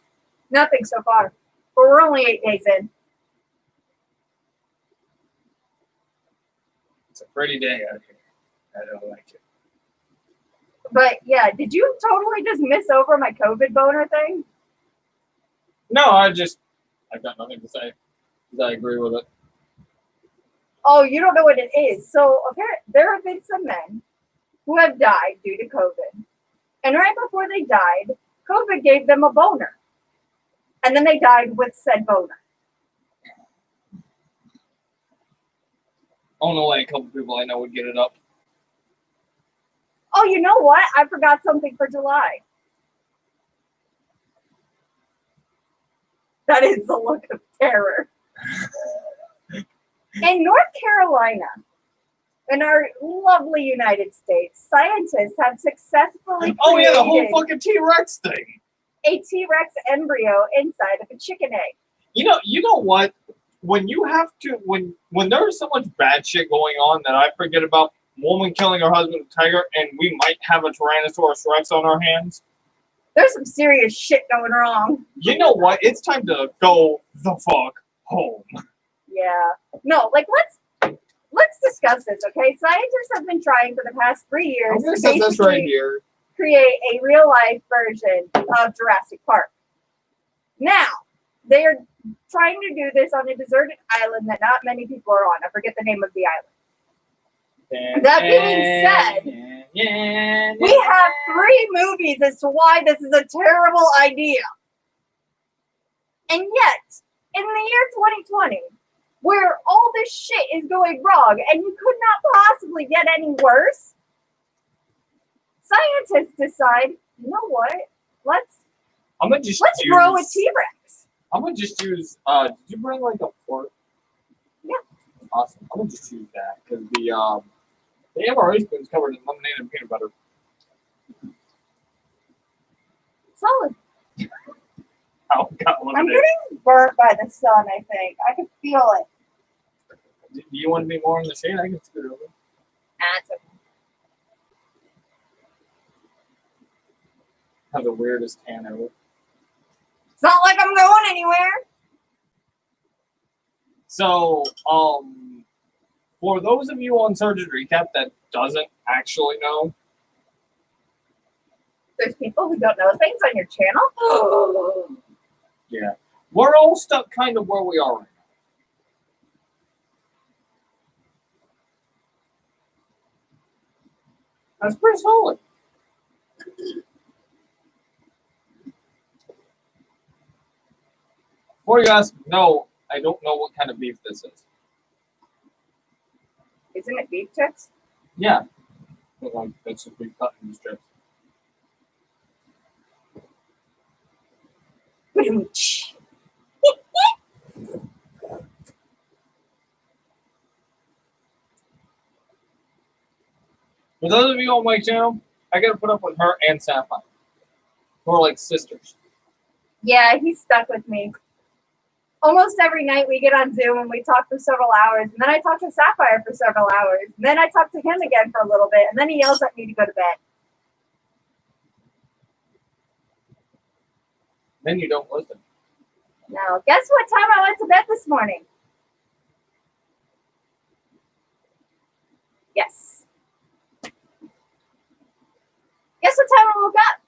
nothing so far. But we're only 8 days in. It's a pretty day out here. I don't like it. But yeah, did you totally just miss over my COVID boner thing? No, I've got nothing to say. I agree with it. Oh, you don't know what it is. So apparently, there have been some men who have died due to COVID. And right before they died, COVID gave them a boner. And then they died with said boner. Oh no way, a couple people I know would get it up. Oh, you know what? I forgot something for July. That is the look of terror. In North Carolina, in our lovely United States, scientists have successfully Oh yeah, the whole created fucking T-Rex thing. a T-Rex embryo inside of a chicken egg. You know what? When you have to, when there's so much bad shit going on that I forget about woman killing her husband with a tiger, and we might have a Tyrannosaurus Rex on our hands. There's some serious shit going wrong. You know what? It's time to go the fuck home. Yeah. No, like let's discuss this, okay? Scientists have been trying for the past 3 years I'm gonna to set this right basically here. create a real life version of Jurassic Park. Now, they are trying to do this on a deserted island that not many people are on. I forget the name of the island. That being said, we have 3 movies as to why this is a terrible idea. And yet, in the year 2020, where all this shit is going wrong and you could not possibly get any worse, scientists decide, you know what? Let's grow a T-Rex. I'm gonna just use. Did you bring like a fork? Yeah. Awesome. I'm gonna just use that because the MRE spoon is covered in lemonade and peanut butter. Solid. I'm eliminated. getting burnt by the sun, I think. I can feel it. Do you want to be more in the shade? I can scoot over. That's okay. Have the weirdest tan ever. It's not like I'm going anywhere. So, for those of you on Surgeon Recap that doesn't actually know, There's people who don't know things on your channel. yeah, we're all stuck kind of where we are right now. That's pretty solid. Before you ask, no, I don't know what kind of beef this is. Isn't it beef tips? Yeah. But like, that's just beef cut in strips. For those of you on my channel, I gotta put up with her and Sapphire. We're like sisters. Yeah, he's stuck with me. Almost every night we get on Zoom and we talk for several hours. And then I talk to Sapphire for several hours. And then I talk to him again for a little bit. And then he yells at me to go to bed. Then you don't listen. Now, guess what time I went to bed this morning? Yes. Guess what time I woke up?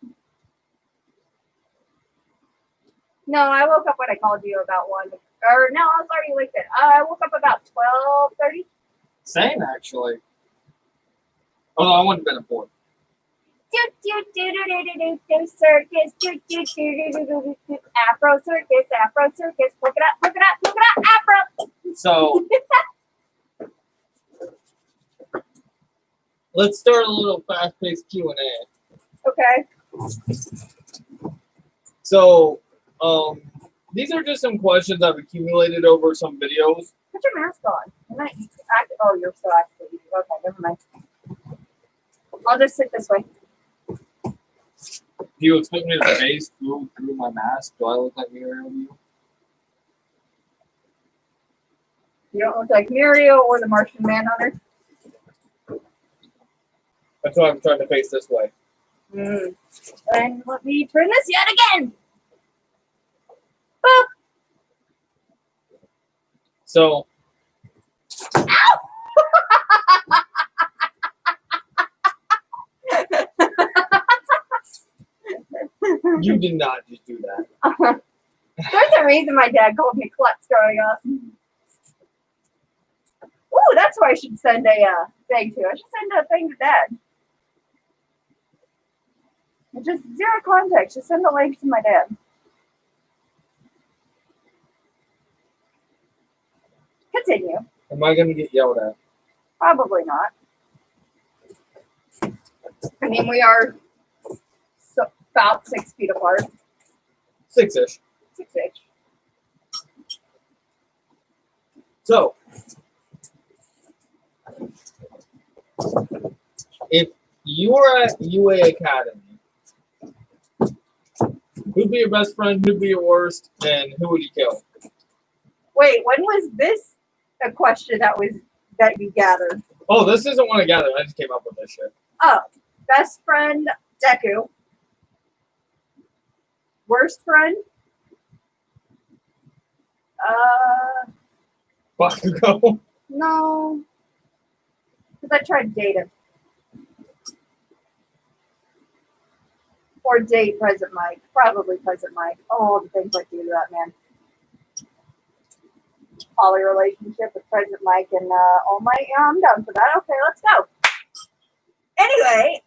No, I woke up when I called you about 1. Or no, I was already awake then. I woke up about 12:30. Same, actually. Oh, no, I wouldn't have been a 4. Do circus, do Afro circus, polka dot, Afro. So, let's start a little fast-paced Q&A. Okay. So, these are just some questions I've accumulated over some videos. Put your mask on. Oh, you're so active. Okay, never mind. I'll just sit this way. Do you expect me to face through my mask? Do I look like Muriel to you? You don't look like Muriel or the Martian Manhunter. That's why I'm trying to face this way. And let me turn this yet again. Boop. So, Ow! you did not just do that. There's a reason my dad called me klutz growing up. Ooh, that's who I should send a thing to. I should send a thing to Dad. Just zero context. Just send a link to my dad. Continue. Am I going to get yelled at? Probably not. I mean, we are about 6 feet apart. 6-ish. 6-ish. So, if you were at UA Academy, who'd be your best friend, who'd be your worst, and who would you kill? Wait, when was this a question that you gathered? Oh, this isn't one I gathered. I just came up with this shit. Oh, best friend, Deku. Worst friend? Bakugo. No. Because I tried to date him. Or date President Mike. Probably President Mike. Oh, the things I do to that man. Poly relationship with President Mike and All Might. Yeah, I'm done for that. Okay, let's go. Anyway,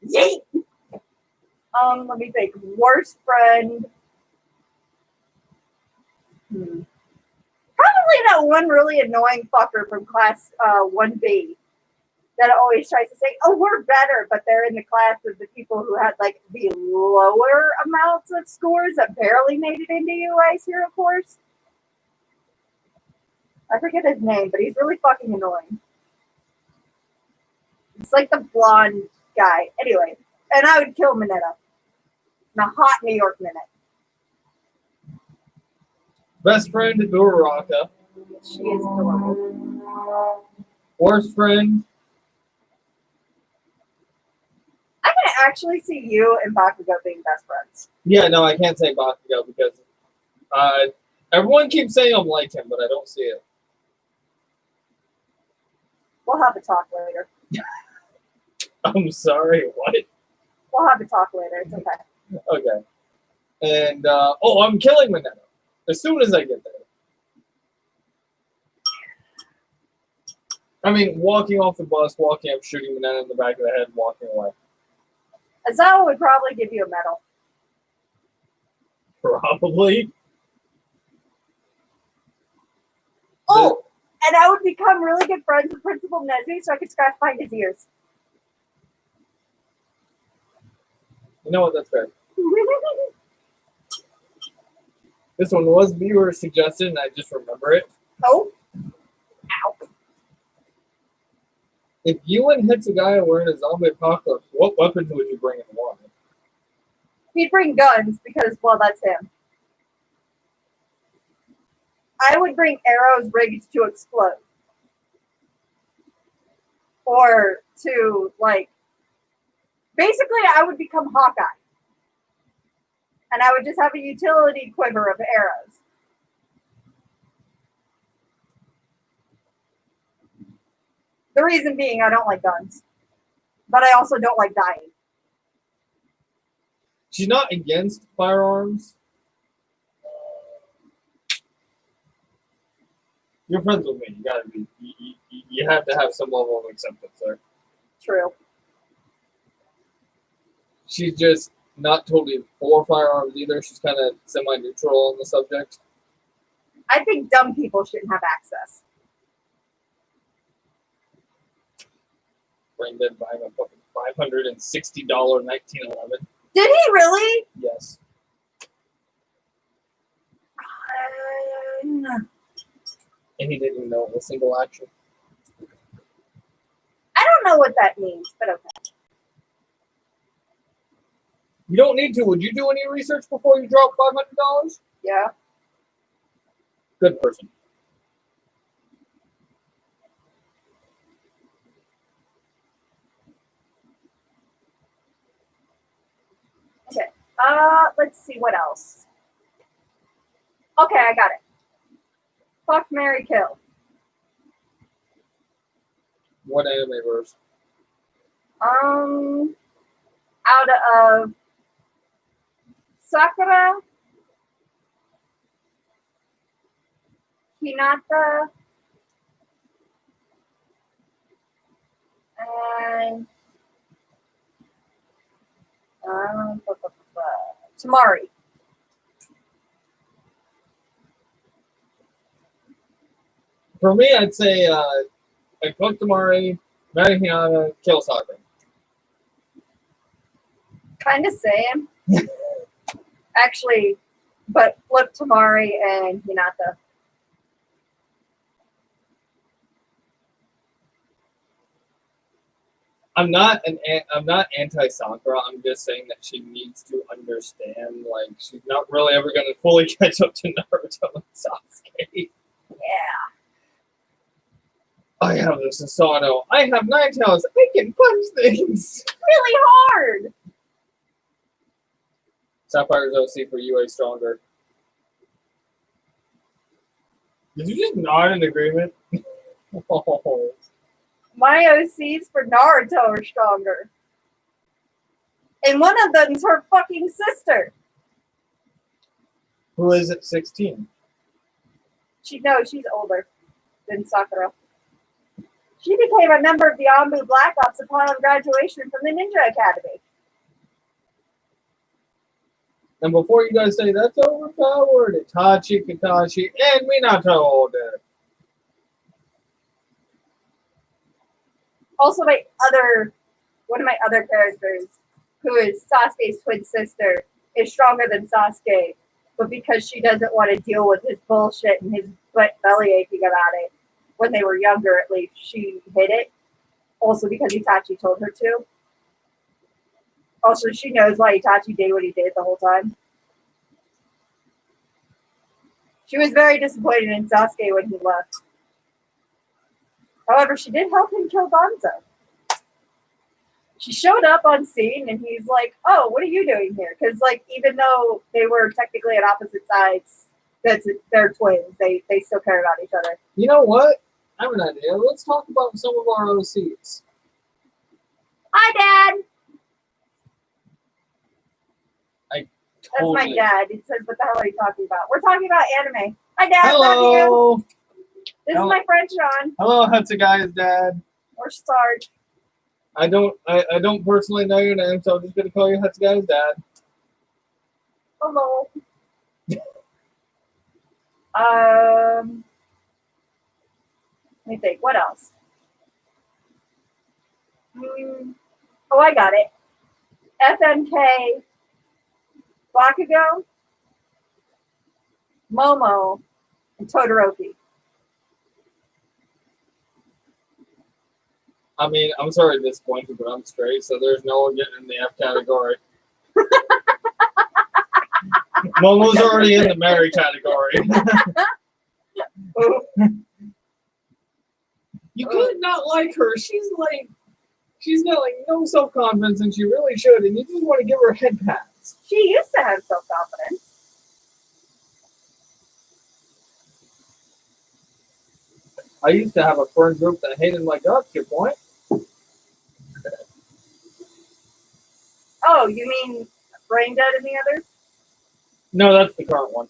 yeet. Let me think. Worst friend. Probably that one really annoying fucker from class 1B that always tries to say, oh, we're better, but they're in the class of the people who had like the lower amounts of scores that barely made it into UI's Hero Course. I forget his name, but he's really fucking annoying. It's like the blonde guy. Anyway, and I would kill Mineta. in a hot New York minute. Best friend, Uraraka. She is adorable. Worst friend, I can actually see you and Bakugo being best friends. yeah, no, I can't say Bakugo because everyone keeps saying I'm like him, but I don't see it. We'll have a talk later. I'm sorry, what? We'll have a talk later. It's okay. Okay. And, I'm killing Mineta as soon as I get there. I mean, walking off the bus, walking up, shooting Mineta in the back of the head, walking away. Azawa would probably give you a medal. Probably. Oh, and I would become really good friends with Principal Nezzy so I could scratch behind his ears. You know what? That's fair. This one was viewer suggested, and I just remember it. Oh. Ow. If you and Hitsugaya were in a zombie apocalypse, what weapons would you bring and why? He'd bring guns because, well, that's him. I would bring arrows rigged to explode. Or to, like, basically I would become Hawkeye. And I would just have a utility quiver of arrows. The reason being I don't like guns. But I also don't like dying. She's not against firearms. You're friends with me. You gotta be. You have to have some level of acceptance there. True. She's just not totally for firearms either. She's kind of semi-neutral on the subject. I think dumb people shouldn't have access. Brain dead buying a fucking $560 1911. Did he really? Yes. And he didn't know it was single action. I don't know what that means, but okay. You don't need to. Would you do any research before you drop $500? Yeah. Good person. Okay. Let's see what else. Okay, I got it. Fuck, marry, kill. What anime verse? Out of Sakura, Hinata, and Tamari. For me, I'd say I'd fuck Tamari, marry Hinata, kill Sakura. Kind of same. Actually, but flip Tamari and Hinata. I'm not anti-Sakura. I'm just saying that she needs to understand, like, she's not really ever going to fully catch up to Naruto and Sasuke. Yeah. I have the Susanoo. I have 9 tails. I can punch things. Really hard. Sapphire's OC for UA stronger. Did you just nod in agreement? Oh. My OCs for Naruto are stronger. And one of them's her fucking sister. Who is it? 16. She's older than Sakura. She became a member of the Anbu Black Ops upon graduation from the Ninja Academy. And before you guys say that's overpowered, Itachi, Kakashi, and Minato all dead. Also, one of my other characters, who is Sasuke's twin sister, is stronger than Sasuke, but because she doesn't want to deal with his bullshit and his belly aching about it, when they were younger at least, she hid it. Also because Itachi told her to. Also, she knows why Itachi did what he did the whole time. She was very disappointed in Sasuke when he left. However, she did help him kill Danzo. She showed up on scene and he's like, oh, what are you doing here? Because, like, even though they were technically on opposite sides, they're twins. They still care about each other. You know what? I have an idea. Let's talk about some of our OCs. Hi, Dad! That's Totally. my dad. He says, what the hell are you talking about? We're talking about anime. Hi, Dad. Love Hello. you. This is my friend Sean. Hello, Hitsugai's dad. Or Sarge. I don't personally know your name, so I'm just gonna call you Hitsugai's dad. Hello. Let me think. What else? Oh, I got it. FMK, Bakugo, Momo, and Todoroki. I mean, I'm sorry to disappoint you, but I'm straight, so there's no one getting in the F category. Momo's already in the Mary category. You could not like her. She's got like no self-confidence, and she really should, and you just want to give her head pats. She used to have self-confidence. I used to have a friend group that hated my guts, your point? Oh, you mean Brain Dead and the others? No, that's the current one.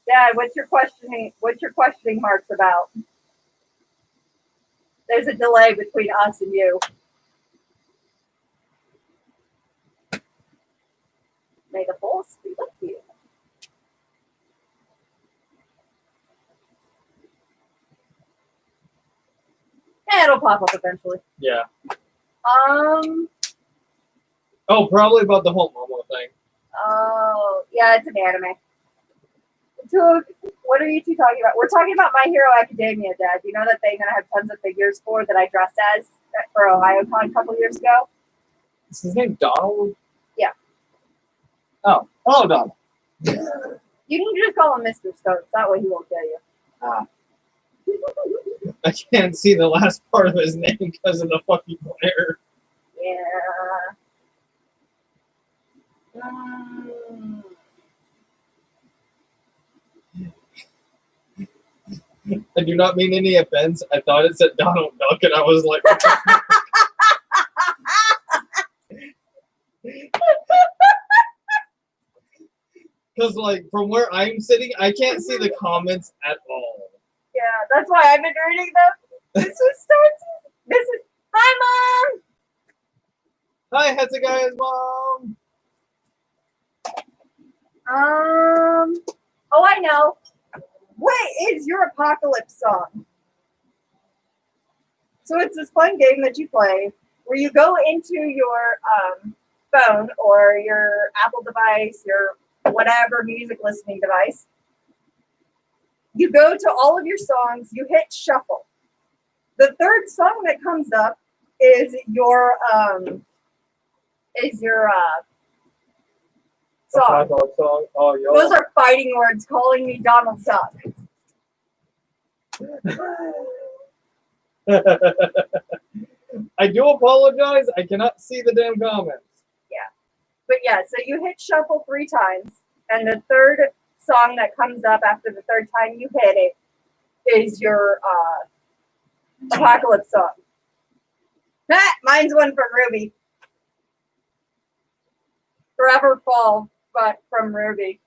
Dad, what's your questioning marks about? There's a delay between us and you. May the force be with you. Yeah, it'll pop up eventually. Yeah. Oh, probably about the whole Momo thing. Oh, yeah, it's an anime. So, what are you two talking about? We're talking about My Hero Academia, Dad. You know that thing that I have tons of figures for that I dressed as for OhioCon a couple years ago? Is his name Donald? Yeah. Oh, hello, Donald. You can just call him Mr. Stokes. That way he won't kill you. I can't see the last part of his name because of the fucking glare. Yeah. I do not mean any offense. I thought it said Donald Duck, and I was like, because like from where I'm sitting, I can't see the comments at all. Yeah, that's why I've been reading them. Hi, Mom. Hi, Hitsugai's mom. Oh, I know. What is your apocalypse song? So it's this fun game that you play where you go into your phone or your Apple device, your whatever music listening device. You go to all of your songs, you hit shuffle. The third song that comes up is your song. Oh, yo. Those are fighting words calling me Donald Duck. I do apologize. I cannot see the damn comments. Yeah. But yeah, so you hit shuffle 3 times, and the third song that comes up after the third time you hit it is your apocalypse song. Mine's one from Ruby. Forever Fall, but from Ruby.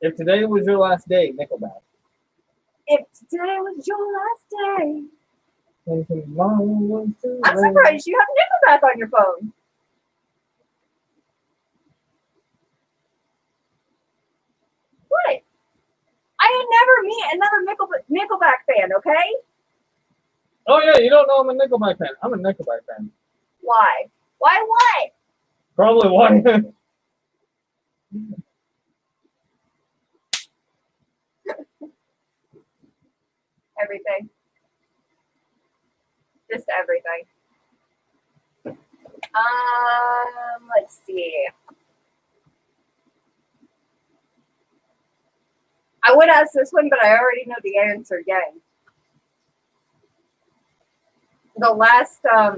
If today was your last day, Nickelback. If today was your last day. And tomorrow was the I'm surprised you have Nickelback on your phone. What? I would never meet another Nickelback fan, okay? Oh yeah, you don't know I'm a Nickelback fan. I'm a Nickelback fan. Why? Why what? Probably why. Everything. Just everything. Let's see. I would ask this one, but I already know the answer. Yang. The last. I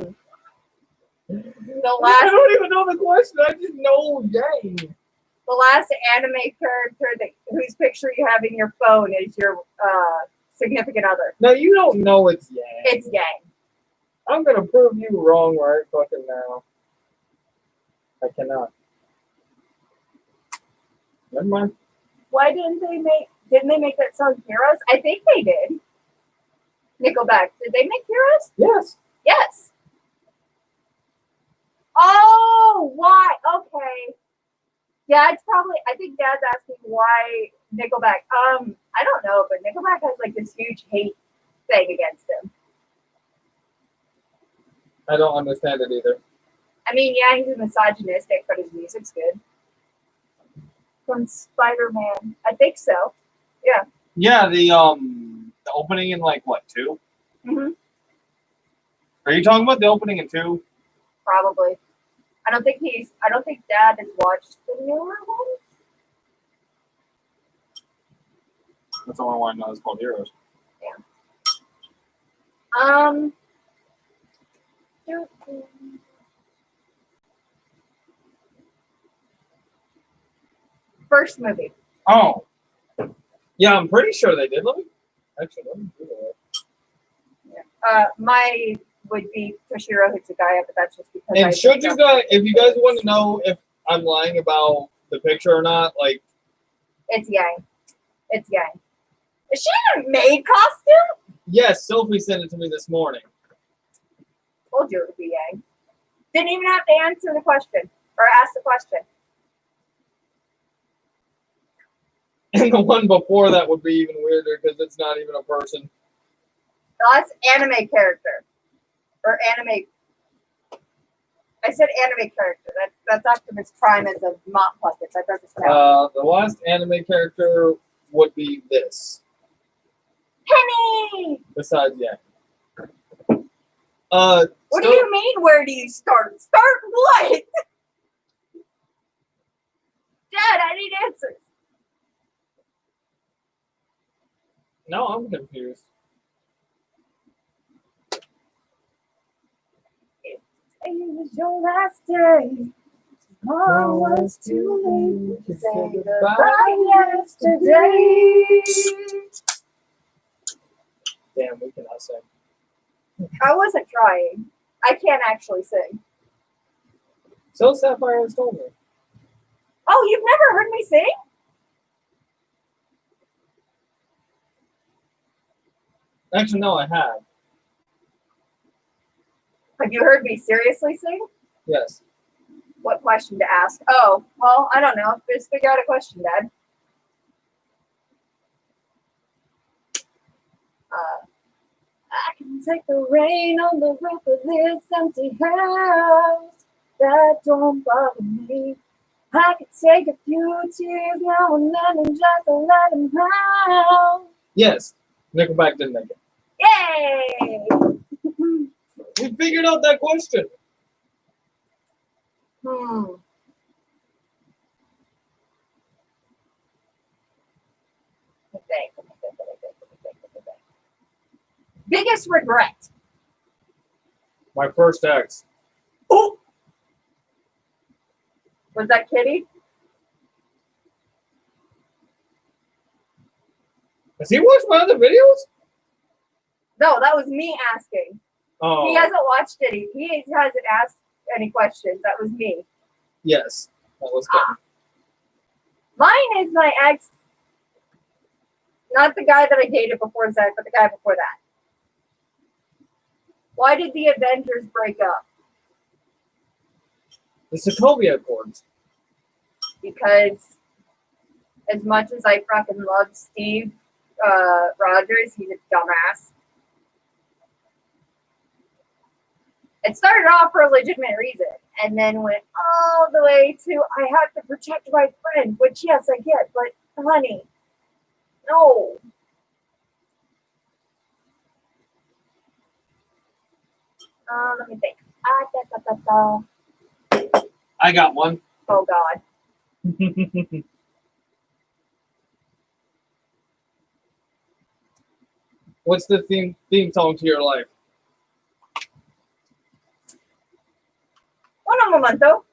don't even know the question. I just know Yang. The last anime character whose picture you have in your phone is your significant other. No, you don't know it's Yang. It's Yang. I'm gonna prove you wrong right fucking now. I cannot. Never mind. Why didn't they make that song Heroes? I think they did. Nickelback. Did they make Heroes? Yes. Yes. Oh, why? Okay. Dad's probably. I think Dad's asking why Nickelback. I don't know, but Nickelback has like this huge hate thing against him. I don't understand it either. I mean, yeah, he's misogynistic, but his music's good. From Spider-Man, I think so. Yeah. Yeah, the opening in like what 2? Mm-hmm. Are you talking about the opening in 2? Probably. I don't think Dad has watched the newer ones. That's the only one I know is called Heroes. Yeah. First movie. Oh. Yeah, I'm pretty sure they did. Let me do that. My would be Toshiro Hitsugaya, but that's just because. And should you guys, if you guys want to know if I'm lying about the picture or not, like. It's Yang. It's Yang. Is she in a maid costume? Yes, Sophie sent it to me this morning. Told you it would be Yang. Didn't even have to answer the question or ask the question. And the one before that would be even weirder because it's not even a person. The last anime character. Or anime. I said anime character. That's Optimus Prime as a mop puppet. That doesn't count. The last anime character would be this. Penny! Besides, yeah. What do you mean, where do you start? Start what? Dad, I need answers. No, I'm confused. It was your last day. Tomorrow was too late to say goodbye yesterday. Damn, we cannot sing. I wasn't trying. I can't actually sing. So Sapphire has told me. Oh, you've never heard me sing? Actually, no, I have. Have you heard me seriously sing? Yes. What question to ask? Oh, well, I don't know. Just figure out a question, Dad. I can take the rain on the roof of this empty house. That don't bother me. I could take a few tears now and then and just let them out. Yes. Nickelback didn't make it. Yay! We figured out that question. Biggest regret. My first ex. Oh! Was that Kitty? Has he watched my other videos? No, that was me asking. Oh. He hasn't watched any. He hasn't asked any questions. That was me. Yes. That was good. Mine is my ex. Not the guy that I dated before Zach, but the guy before that. Why did the Avengers break up? The Sokovia Accords. Because as much as I fucking love Steve Rogers, he's a dumbass. It started off for a legitimate reason and then went all the way to I have to protect my friend, which yes, I get, but honey, no. Let me think. I got one. Oh God. What's the theme song to your life? Un momento.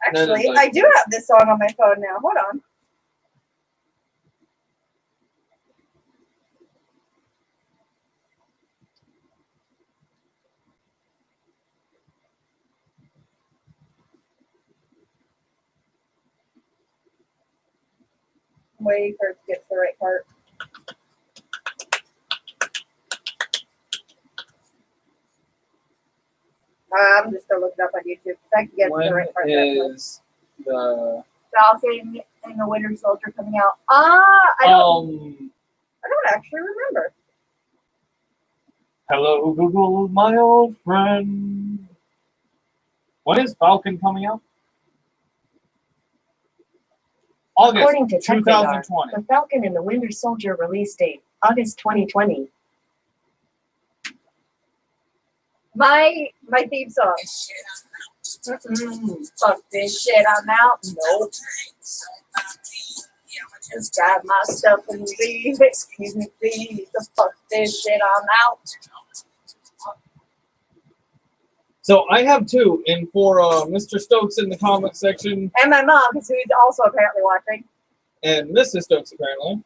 Actually, I do have this song on my phone now. Hold on. I'm waiting for it to get to the right part. I'm just gonna look it up on YouTube. I can get to the right part. When is the Falcon and the Winter Soldier coming out? I don't actually remember. Hello Google, my old friend. When is Falcon coming out? August According to Tech Radar, 2020. The Falcon and the Winter Soldier release date, August 2020. My theme song. Fuck this shit, I'm out. Nope. Just got my stuff and leave. Excuse me, please. Fuck this shit, I'm out. So I have two, and for Mr. Stokes in the comment section, And my mom, who's also apparently watching. and Mrs. Stokes apparently.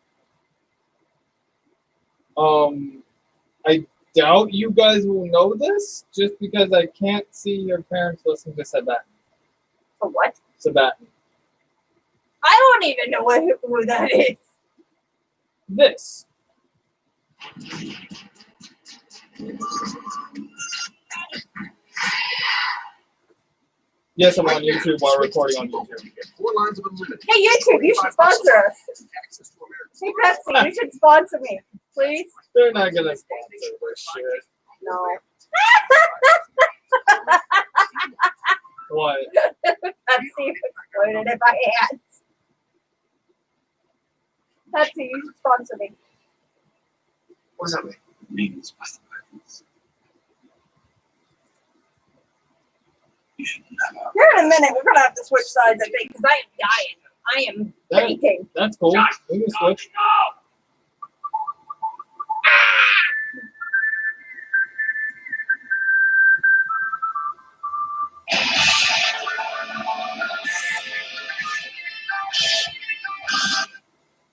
I doubt you guys will know this, just because I can't see your parents listening to Sabat. For what? Sabat. I don't even know who that is. This. Yes, I'm on YouTube while recording on YouTube. Hey, YouTube, you should sponsor us. Hey, Pepsi, you should sponsor me, please. They're not gonna sponsor this shit. No. What? Pepsi exploded in my hands. Pepsi, you should sponsor me. Here in a minute, we're gonna have to switch sides, I think, because I am dying. I am baking. That's cool. We can switch.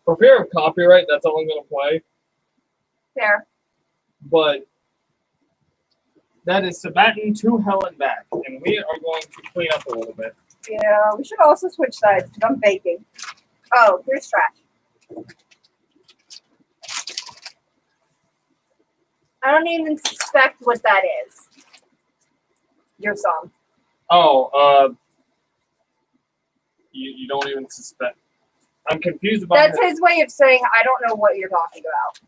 For fear of copyright, that's all I'm gonna play. Fair. But that is Sabaton to Hell and Back, and we are going to clean up a little bit. Yeah, we should also switch sides because I'm baking. Oh, here's trash. I don't even suspect what that is. Your song. Oh, you don't even suspect. I'm confused about That's that. his way of saying I don't know what you're talking about.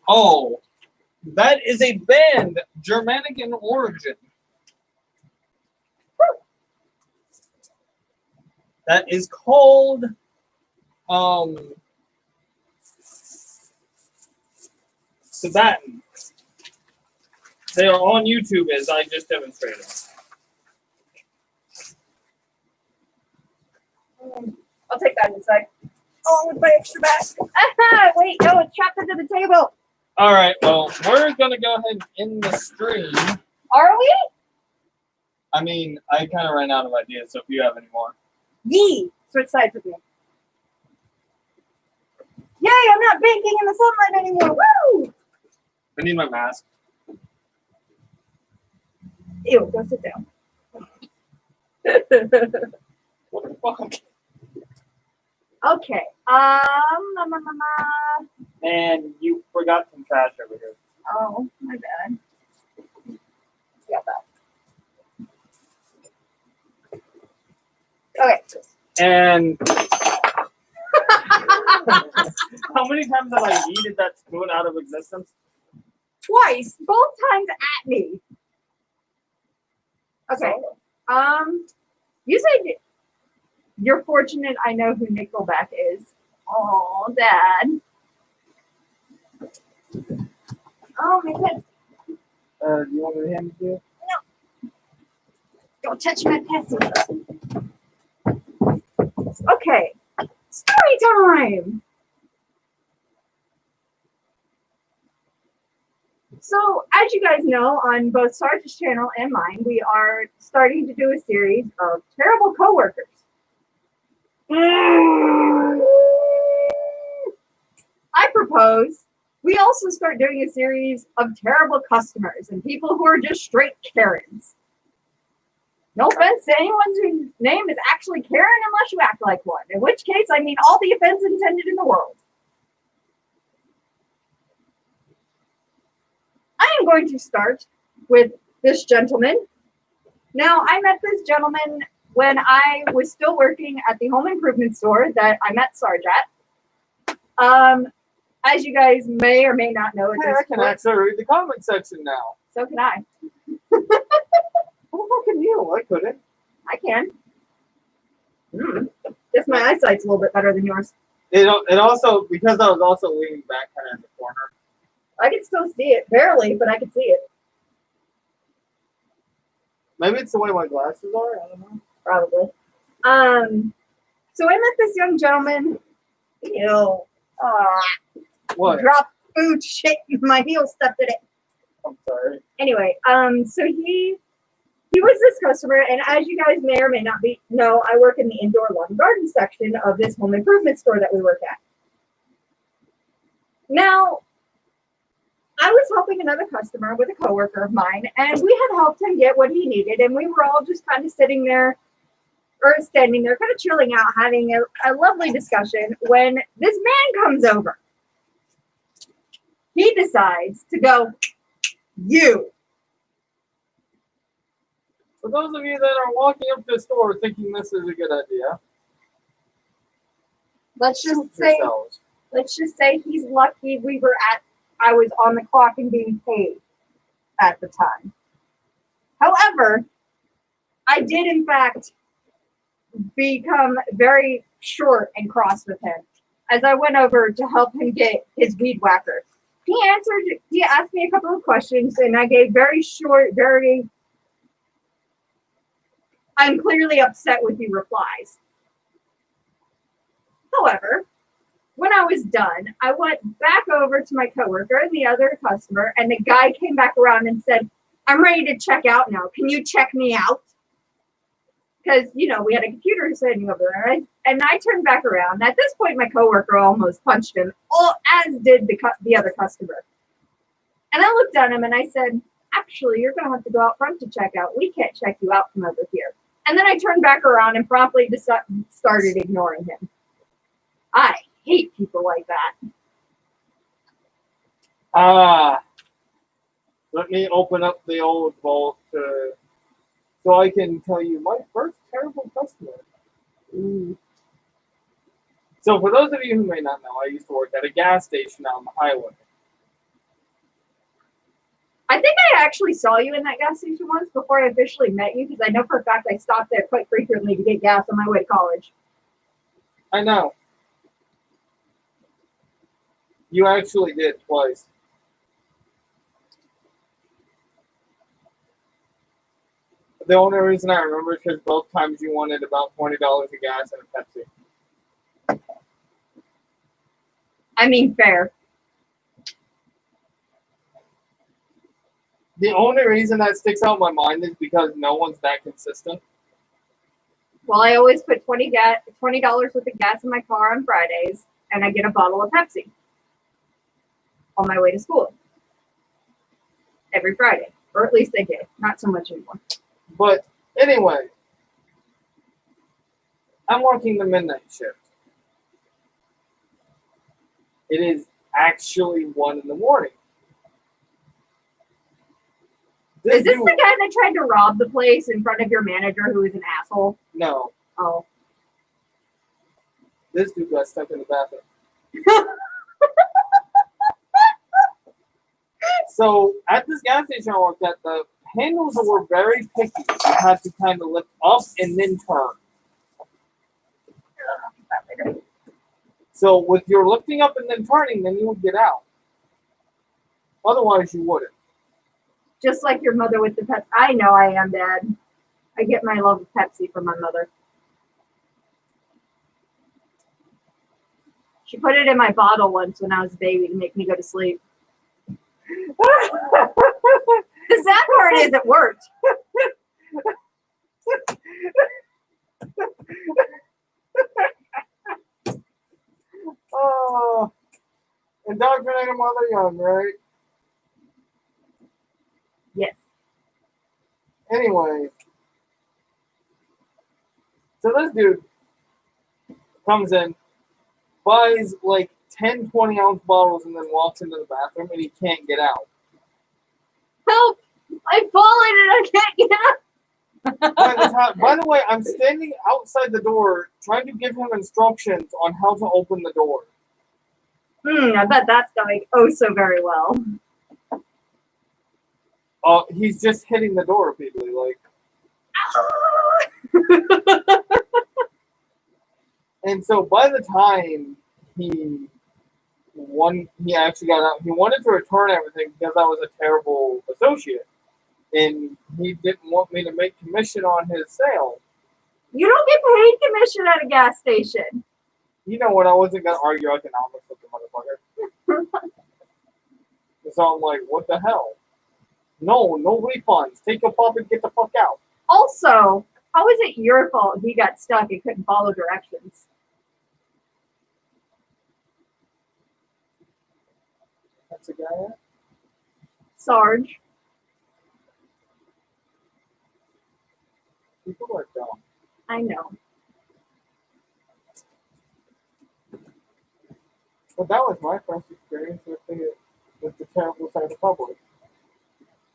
Oh, that is a band, Germanic in origin. That is called Sabaton. They are on YouTube as I just demonstrated. I'll take that inside. Oh, with my extra bag. Wait, no, it's trapped under the table. All right, well, we're gonna go ahead and end the stream. Are we? I mean, I kind of ran out of ideas, so if you have any more. Yee! Switch sides with me. Yay, I'm not baking in the sunlight anymore. Woo! I need my mask. Ew, go sit down. What the fuck? Okay. And you forgot some trash over here. Oh, my bad. Got that. Okay. And how many times have I yeeted that spoon out of existence? Twice. Both times at me. Okay. You said you're fortunate I know who Nickelback is. Oh, Dad. Oh, my God. Do you want me to hand it to you? Don't touch my pencil. Okay, story time. So, as you guys know, on both Sarge's channel and mine, we are starting to do a series of terrible coworkers. I propose we also start doing a series of terrible customers and people who are just straight Karens. No offense to anyone whose name is actually Karen unless you act like one, in which case I mean all the offense intended in the world. I am going to start with this gentleman. Now, I met this gentleman when I was still working at the home improvement store that I met Sarge at. As you guys may or may not know, Hey, I can actually read the comment section now. so can I. How can you? I couldn't. I can. Just my eyesight's a little bit better than yours. It also, because I was also leaning back kind of in the corner. I can still see it, barely, but I can see it. Maybe it's the way my glasses are. I don't know. Probably. So I met this young gentleman. Ew. What? Dropped food shit. My heel stepped in it. I'm sorry. Anyway, so he was this customer, and as you guys may or may not know, I work in the indoor lawn and garden section of this home improvement store that we work at. Now, I was helping another customer with a coworker of mine, and we had helped him get what he needed, and we were all just kind of sitting there, or standing there, kind of chilling out, having a lovely discussion, when this man comes over. He decides to go, you. For those of you that are walking up to the store thinking this is a good idea, Let's just shoot say yourselves. he's lucky I was on the clock and being paid at the time. However, I did in fact become very short and cross with him as I went over to help him get his weed whacker. He asked me a couple of questions, and I gave very short, I'm clearly upset with you replies. However, when I was done, I went back over to my coworker and the other customer, and the guy came back around and said, I'm ready to check out now. Can you check me out? Because, we had a computer sitting over there. And I turned back around. At this point, my coworker almost punched him, as did the other customer. And I looked at him and I said, actually, you're going to have to go out front to check out. We can't check you out from over here. And then I turned back around and promptly started ignoring him. I hate people like that. Let me open up the old vault so I can tell you my first terrible customer. So for those of you who may not know, I used to work at a gas station on the highway. I think I actually saw you in that gas station once before I officially met you, because I know for a fact I stopped there quite frequently to get gas on my way to college. I know. You actually did twice. The only reason I remember is because both times you wanted about $20 of gas and a Pepsi. I mean, fair. The only reason that sticks out in my mind is because no one's that consistent. Well, I always put $20 worth of gas in my car on Fridays, and I get a bottle of Pepsi on my way to school every Friday, or at least I did. Not so much anymore. But anyway, I'm working the midnight shift. It is actually 1 in the morning. Is this the guy that tried to rob the place in front of your manager who is an asshole? No. Oh. This dude got stuck in the bathroom. So at this gas station I worked at, the handles were very picky. You had to kind of lift up and then turn. So with your lifting up and then turning, then you would get out. Otherwise, you wouldn't. Just like your mother with the Pepsi. I know I am, Dad. I get my love of Pepsi from my mother. She put it in my bottle once when I was a baby to make me go to sleep. The sad part is it worked. Oh, indoctrinate them while they're young, right? Yes. Anyway, so this dude comes in, buys like 10, 20-ounce bottles, and then walks into the bathroom, and he can't get out. Help! I've fallen and I can't get up. By the way, I'm standing outside the door trying to give him instructions on how to open the door. I bet that's going oh so very well. He's just hitting the door repeatedly, like. And so by the time he actually got out, he wanted to return everything because I was a terrible associate. And he didn't want me to make commission on his sale. You don't get paid commission at a gas station. You know what? I wasn't going to argue economics with the motherfucker. So I'm like, what the hell? No refunds. Take your pop and get the fuck out. Also, how is it your fault he got stuck and couldn't follow directions? That's a guy. Sarge. People are dumb. I know. But that was my first experience with the terrible side of the public.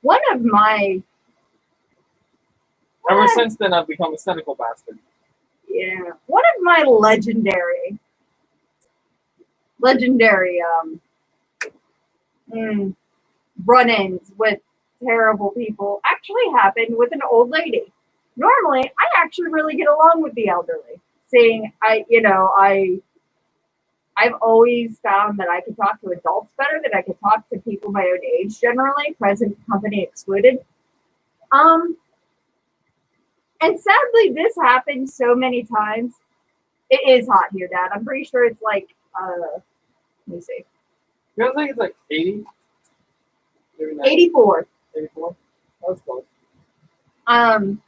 One of my Ever since then, I've become a cynical bastard. Yeah. One of my legendary run-ins with terrible people actually happened with an old lady. Normally, I actually really get along with the elderly. Seeing, I've always found that I can talk to adults better than I can talk to people my own age generally, present company excluded. And sadly, this happens so many times. It is hot here, Dad. I'm pretty sure it's like, let me see. You don't think it's like 80? Maybe 84. 84? That's close. And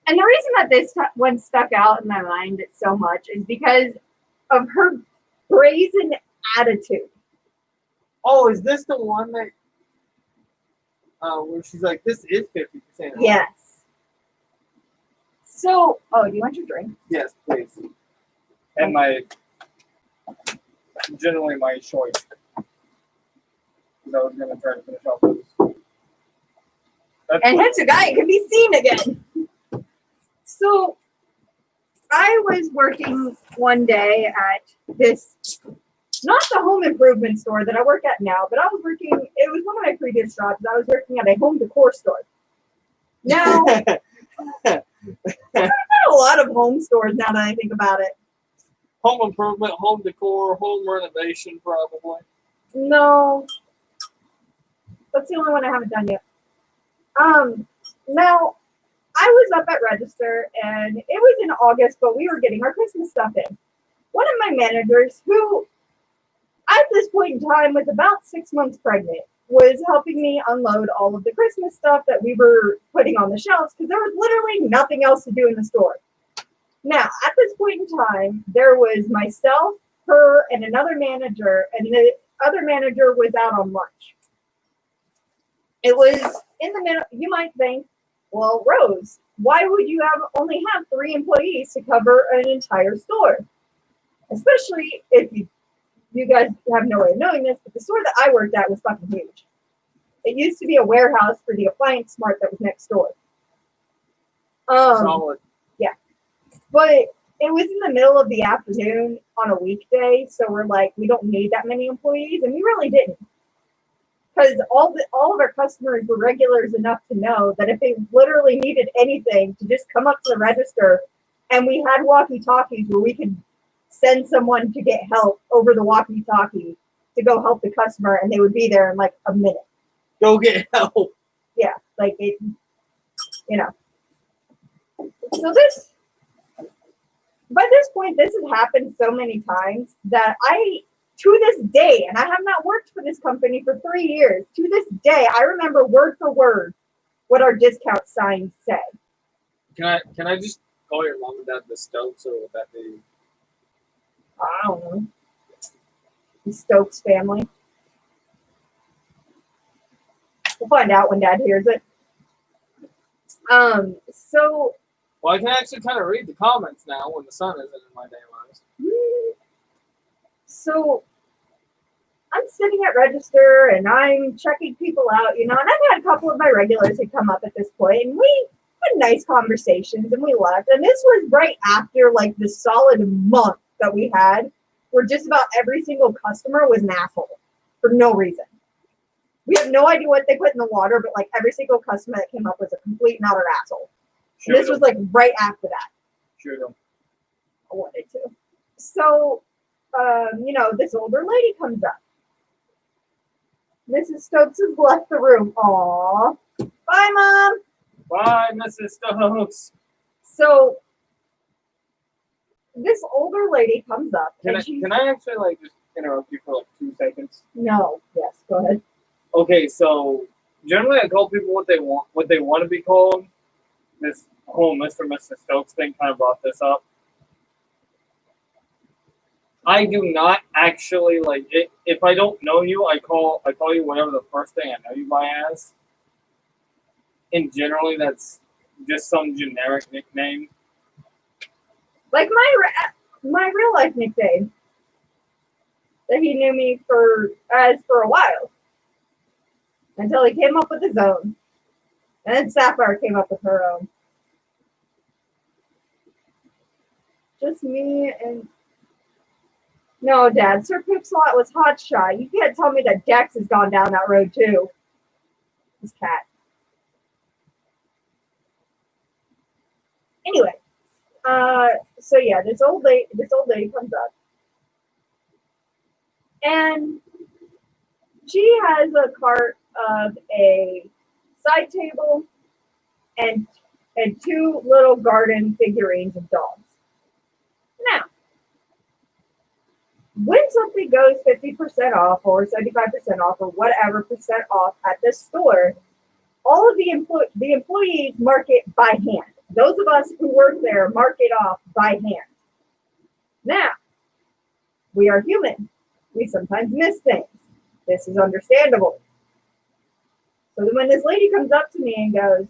the reason that this one stuck out in my mind so much is because of her brazen attitude. Oh, is this the one that, where she's like, this is 50%? Yes. So, do you want your drink? Yes, please. And generally my choice. Because I was going to try to finish off this. And Hitsugaya can be seen again. So, I was working one day at this, not the home improvement store that I work at now, but I was working, it was one of my previous jobs. I was working at a home decor store. Now, there's not a lot of home stores now that I think about it. Home improvement, home decor, home renovation, probably. No. That's the only one I haven't done yet. Now, I was up at register, and it was in August, but we were getting our Christmas stuff in. One of my managers, who at this point in time was about 6 months pregnant, was helping me unload all of the Christmas stuff that we were putting on the shelves because there was literally nothing else to do in the store. Now, at this point in time, there was myself, her, and another manager, and the other manager was out on lunch. It was in the middle. You might think, well, Rose, why would you only have 3 employees to cover an entire store? Especially if you guys have no way of knowing this, but the store that I worked at was fucking huge. It used to be a warehouse for the Appliance Smart that was next door. Solid. Yeah. But it was in the middle of the afternoon on a weekday, so we're like, we don't need that many employees, and we really didn't. Because all of our customers were regulars enough to know that if they literally needed anything, to just come up to the register, and we had walkie-talkies where we could send someone to get help over the walkie-talkie to go help the customer, and they would be there in like a minute. Go get help. Yeah. Like it, you know. So this, by this point, this has happened so many times that to this day, and I have not worked for this company for 3 years, to this day, I remember word for word what our discount sign said. Can I just call your mom and dad the Stokes, or would that be? I don't know. The Stokes family. We'll find out when Dad hears it. So. Well, I can actually kind of read the comments now when the sun isn't in my daylight. So I'm sitting at register and I'm checking people out, and I've had a couple of my regulars who come up at this point, and we had nice conversations and we left. And this was right after like the solid month that we had where just about every single customer was an asshole for no reason. We have no idea what they put in the water, but like every single customer that came up was a complete and utter asshole. And this was like right after that. Shoot them. I wanted to. So, this older lady comes up. Mrs. Stokes has left the room. Aww. Bye, Mom. Bye, Mrs. Stokes. So, this older lady comes up. Can I actually like just interrupt you for like 2 seconds? No. Yes, go ahead. Okay, so generally I call people what they want to be called. This whole Mr. and Mrs. Stokes thing kind of brought this up. I do not actually like it. If I don't know you, I call you whatever the first thing I know you by as. And generally, that's just some generic nickname. Like my real life nickname that he knew me for a while until he came up with his own, and then Sapphire came up with her own. Just me and. No, Dad. Sir Poopslot was hotshot. You can't tell me that Dex has gone down that road too. His cat. Anyway, so yeah, this old lady comes up, and she has a cart of a side table and 2 little garden figurines of dogs. Now, when something goes 50% off or 75% off or whatever percent off at the store, all of the employees mark it by hand. Those of us who work there mark it off by hand. Now, we are human. We sometimes miss things. This is understandable. So then when this lady comes up to me and goes,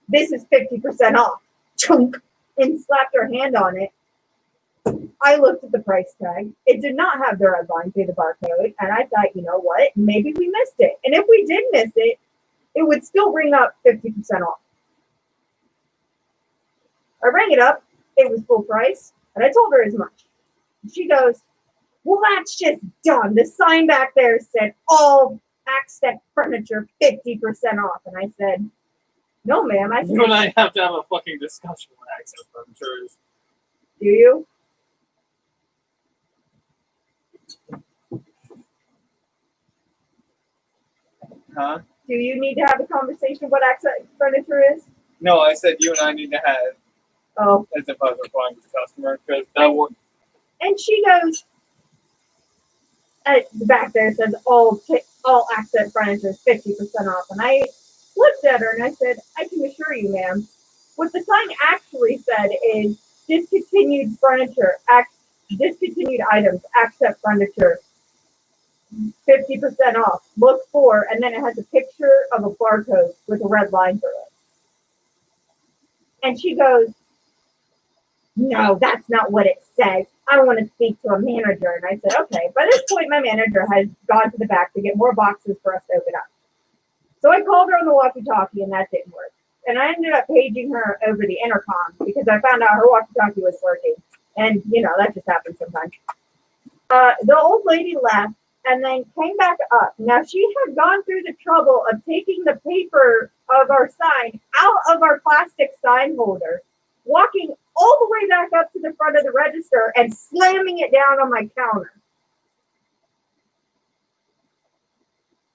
"This is 50% off," chunk, and slapped her hand on it, I looked at the price tag. It did not have the red line through the barcode, and I thought, you know what? Maybe we missed it. And if we did miss it, it would still bring up 50% off. I rang it up. It was full price, and I told her as much. She goes, "Well, that's just dumb. The sign back there said all accent furniture 50% off." And I said, "No, ma'am." I said, You and I have to have a fucking discussion with accent furniture is. "Do you?" Huh? Do you need to have a conversation what accent furniture is? No, I said you and I need to have, Oh. as if I was replying to the customer, because that would. And she goes, at the back there says all accent furniture is 50% off. And I looked at her and I said, "I can assure you, ma'am, what the sign actually said is discontinued furniture, discontinued items, accent furniture, 50% off. Look for," and then it has a picture of a barcode with a red line through it. And she goes, "No, that's not what it says. I want to speak to a manager." And I said, "Okay." By this point, my manager has gone to the back to get more boxes for us to open up. So I called her on the walkie-talkie, and that didn't work. And I ended up paging her over the intercom because I found out her walkie-talkie was working. And, that just happens sometimes. The old lady left and then came back up. Now, she had gone through the trouble of taking the paper of our sign out of our plastic sign holder, walking all the way back up to the front of the register and slamming it down on my counter.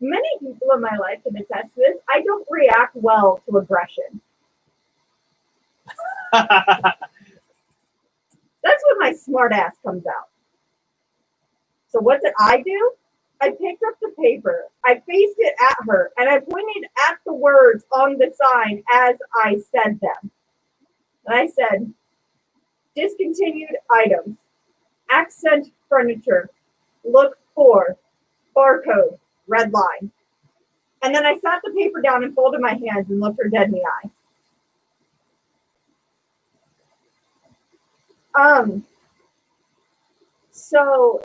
many people in my life can attest to this. I don't react well to aggression. That's when my smart ass comes out. So what did I do? I picked up the paper, I faced it at her, and I pointed at the words on the sign as I said them. And I said, discontinued items, accent furniture, look for, barcode, red line. And then I sat the paper down and folded my hands and looked her dead in the eye. So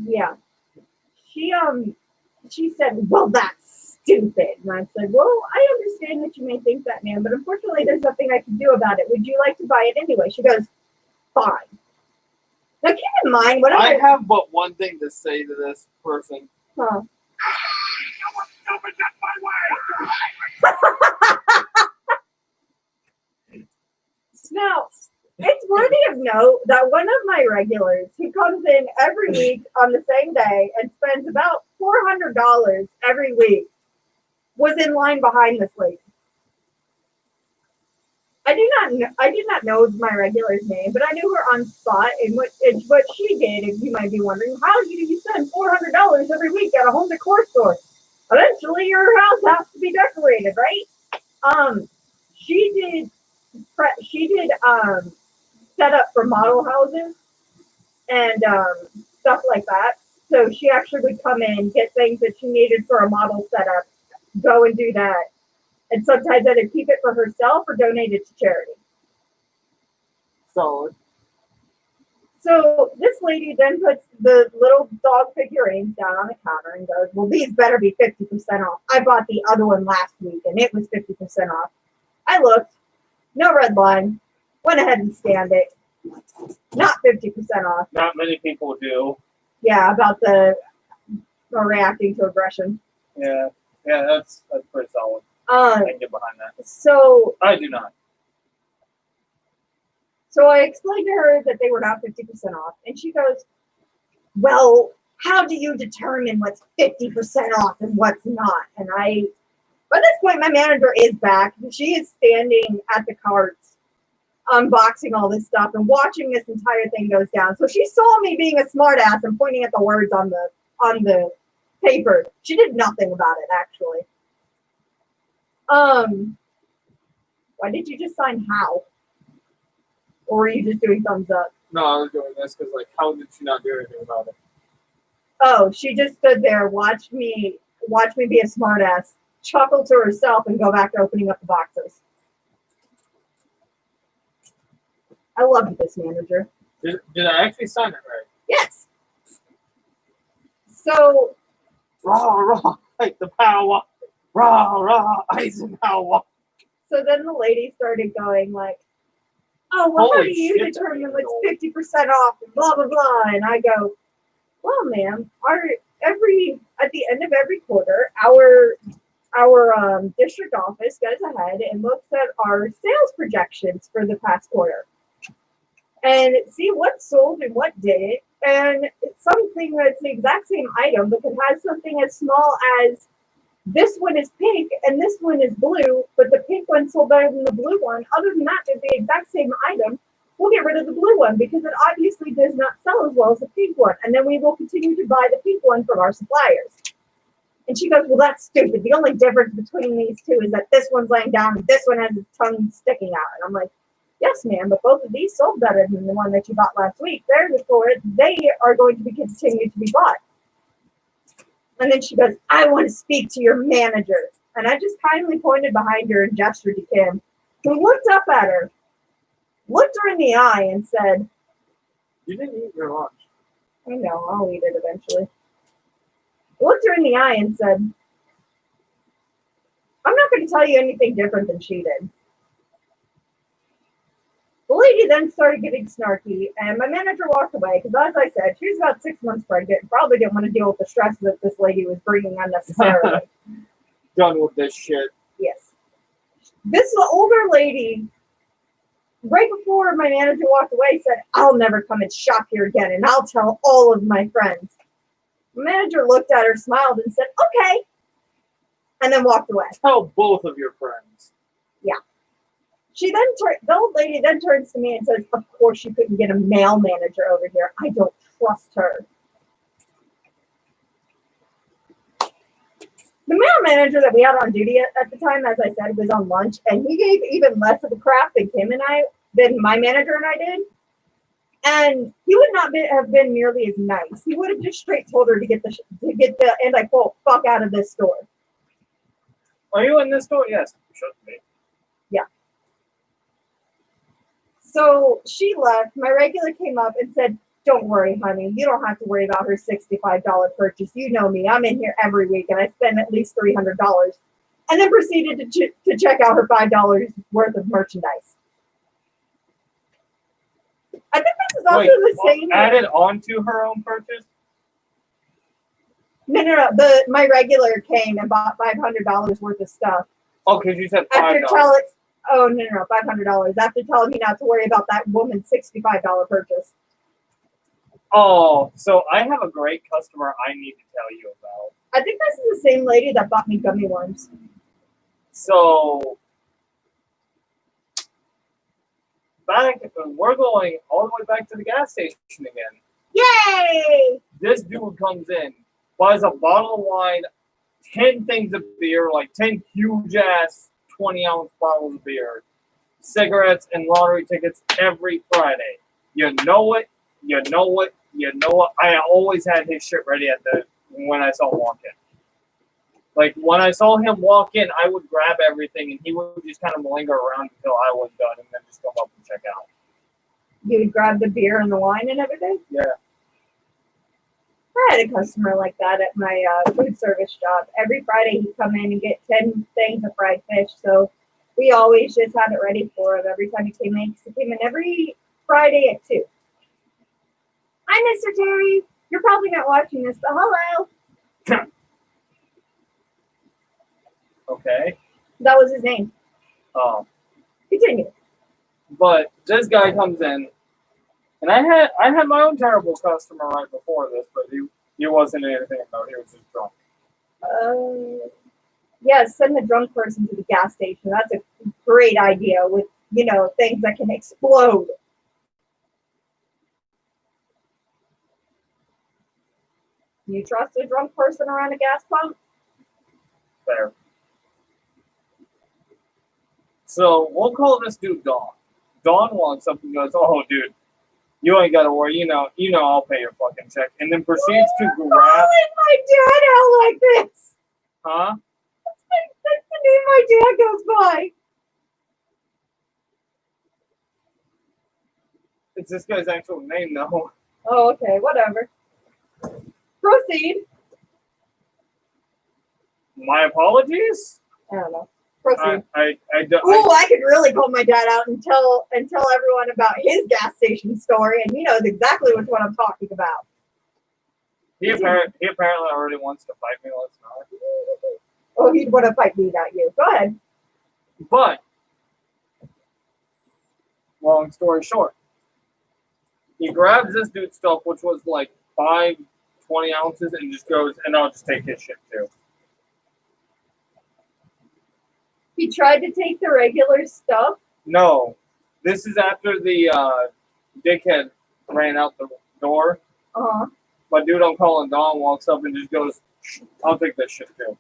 yeah. She said, well, that's stupid. And I said, well, I understand that you may think that, ma'am, but unfortunately there's nothing I can do about it. Would you like to buy it anyway? She goes, fine. Now keep in mind, what I have but one thing to say to this person. Huh. Now, it's worthy of note that one of my regulars who comes in every week on the same day and spends about $400 every week was in line behind this lady. I did not know my regular's name, but I knew her on spot and what she did. If you might be wondering, how do you spend $400 every week at a home decor store? Eventually, your house has to be decorated, right? She did set up for model houses and stuff like that. So she actually would come in, get things that she needed for a model setup, go and do that, and sometimes either keep it for herself or donate it to charity. So this lady then puts the little dog figurines down on the counter and goes, well, these better be 50% off. I bought the other one last week and it was 50% off. I looked, no red line, went ahead and scanned it. Not 50% off. Not many people do. Yeah, about the reacting to aggression. Yeah, that's pretty solid. I can get behind that. So I do not. So I explained to her that they were not 50% off, and she goes, well, how do you determine what's 50% off and what's not? And by this point, my manager is back. She is standing at the carts, unboxing all this stuff and watching this entire thing goes down. So she saw me being a smartass and pointing at the words on the paper. She did nothing about it, actually. Why did you just sign how? Or were you just doing thumbs up? No, I was doing this because, like, how did she not do anything about it? Oh, she just stood there, watched me be a smartass, chuckled to herself, and go back to opening up the boxes. I love this manager. Did I actually sign it right? Yes. So, Rah, take the power. Rah, Eisenhower. So then the lady started going like, oh, well, how do you determine what's 50% off and blah, blah, blah. And I go, well, ma'am, at the end of every quarter, our district office goes ahead and looks at our sales projections for the past quarter and see what sold and what didn't. And it's something that's the exact same item, but it has something as small as this one is pink and this one is blue, but the pink one sold better than the blue one. Other than that, they're the exact same item. We'll get rid of the blue one because it obviously does not sell as well as the pink one. And then we will continue to buy the pink one from our suppliers. And she goes, well, that's stupid. The only difference between these two is that this one's laying down and this one has its tongue sticking out. And I'm like, yes, ma'am, but both of these sold better than the one that you bought last week. Therefore, they are going to be continued to be bought. And then she goes, I want to speak to your manager. And I just kindly pointed behind her and gestured to Kim, who looked up at her, looked her in the eye and said, you didn't eat your lunch. I know, I'll eat it eventually. Looked her in the eye and said, I'm not going to tell you anything different than she did. The lady then started getting snarky, and my manager walked away because, as I said, she was about 6 months pregnant and probably didn't want to deal with the stress that this lady was bringing unnecessarily. Done with this shit. Yes. This older lady, right before my manager walked away, said, I'll never come and shop here again, and I'll tell all of my friends. The manager looked at her, smiled, and said, "Okay," and then walked away. Tell both of your friends. The old lady then turns to me and says, "Of course you couldn't get a male manager over here. I don't trust her." The male manager that we had on duty at the time, as I said, was on lunch, and he gave even less of a crap than my manager and I did. And he would not have been nearly as nice. He would have just straight told her to get the and I quote, "fuck out of this store." Are you in this store? Yes. Should be. So she left. My regular came up and said, "Don't worry, honey. You don't have to worry about her $65 purchase. You know me. I'm in here every week, and I spend at least $300." And then proceeded to check out her $5 worth of merchandise. I think this is also the same. Added onto her own purchase? No. My regular came and bought $500 worth of stuff. Oh, because you said After $5. no, $500. After telling me not to worry about that woman's $65 purchase. Oh, so I have a great customer I need to tell you about. I think this is the same lady that bought me gummy worms. So, we're going all the way back to the gas station again. Yay! This dude comes in, buys a bottle of wine, 10 things of beer, like 10 huge ass 20-ounce bottles of beer, cigarettes, and lottery tickets every Friday. You know it. I always had his shit ready when I saw him walk in. Like, when I saw him walk in, I would grab everything, and he would just kind of linger around until I was done, and then just come up and check out. You would grab the beer and the wine and everything? Yeah. I had a customer like that at my food service job. Every Friday he'd come in and get 10 things of fried fish. So we always just had it ready for him every time he came in. He came in every Friday at 2. Hi, Mr. Terry. You're probably not watching this, but hello. Okay. That was his name. Continue. But this guy comes in, and I had my own terrible customer right before this, but he wasn't anything about it. He was just drunk. Yeah, send the drunk person to the gas station. That's a great idea with, things that can explode. You trust a drunk person around a gas pump? Fair. So we'll call this dude Dawn. Dawn walks up and goes, "Oh, dude, you ain't gotta worry. You know, I'll pay your fucking check." And then proceeds to grab. Calling my dad out like this. Huh? That's the name my dad goes by. It's this guy's actual name, though. Oh, okay, whatever. Proceed. My apologies. I don't know. Proceed. I I could really call my dad out and tell everyone about his gas station story, and he knows exactly which one I'm talking about. He apparently already wants to fight me. Let's not. Oh, he'd want to fight me, not you. Go ahead. But long story short, he grabs this dude's stuff, which was like 20 ounces, and just goes, "And I'll just take his shit too." He tried to take the regular stuff. No, this is after the dickhead ran out the door. Uh-huh. My dude I'm calling Dawn walks up and just goes, "I'll take that shit too."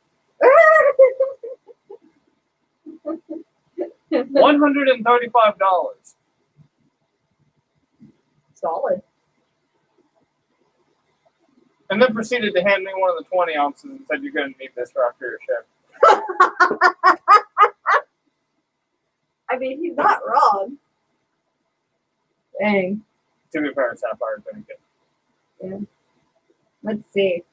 $135. Solid. And then proceeded to hand me one of the 20 ounces and said, "You're going to need this for after your shift." I mean, he's not wrong. Dang. To be fair, Sapphire's been good. Yeah. Let's see.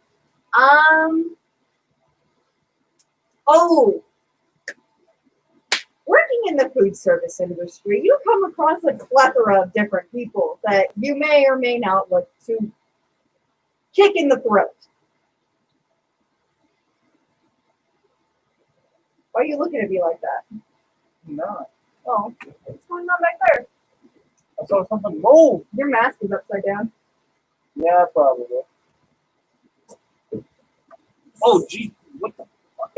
Working in the food service industry, you come across a plethora of different people that you may or may not want to kick in the throat. Why are you looking at me like that? No. Oh, what's going on back there? I saw something move. Your mask is upside down. Yeah, probably. Oh, gee, what the fuck?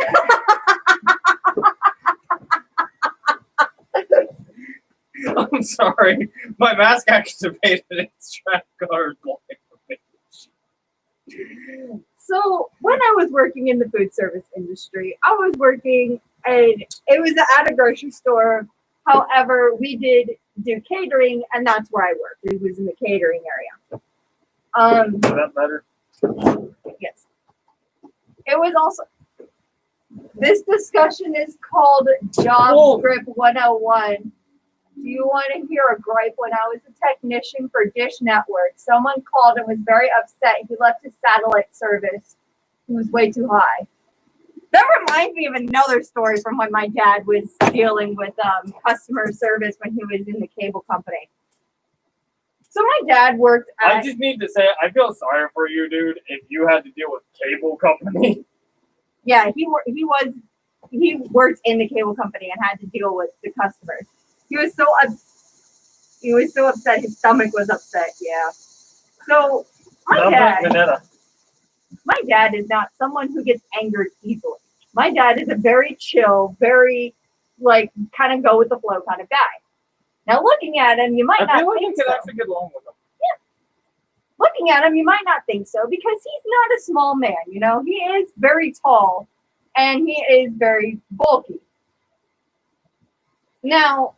I'm sorry. My mask activated its track card. So when I was working in the food service industry, I was working and it was at a grocery store. However, we did do catering, and that's where I worked. It was in the catering area. Is that better? Yes. It was also. This discussion is called Job Whoa. Script 101. Do you want to hear a gripe? When I was a technician for Dish Network, someone called and was very upset. He left his satellite service. It was way too high. That reminds me of another story from when my dad was dealing with customer service when he was in the cable company. So my dad worked I at. just need to say, I feel sorry for you, dude, if you had to deal with cable company. Yeah, he worked in the cable company and had to deal with the customers. He was so upset. His stomach was upset. Yeah. So Sounds like Minetta. my dad is not someone who gets angered easily. My dad is a very chill, very kind of go with the flow kind of guy. Now looking at him, you might I not feel like think I could so. actually get along with him. Looking at him, you might not think so because he's not a small man. You know, he is very tall and he is very bulky. Now,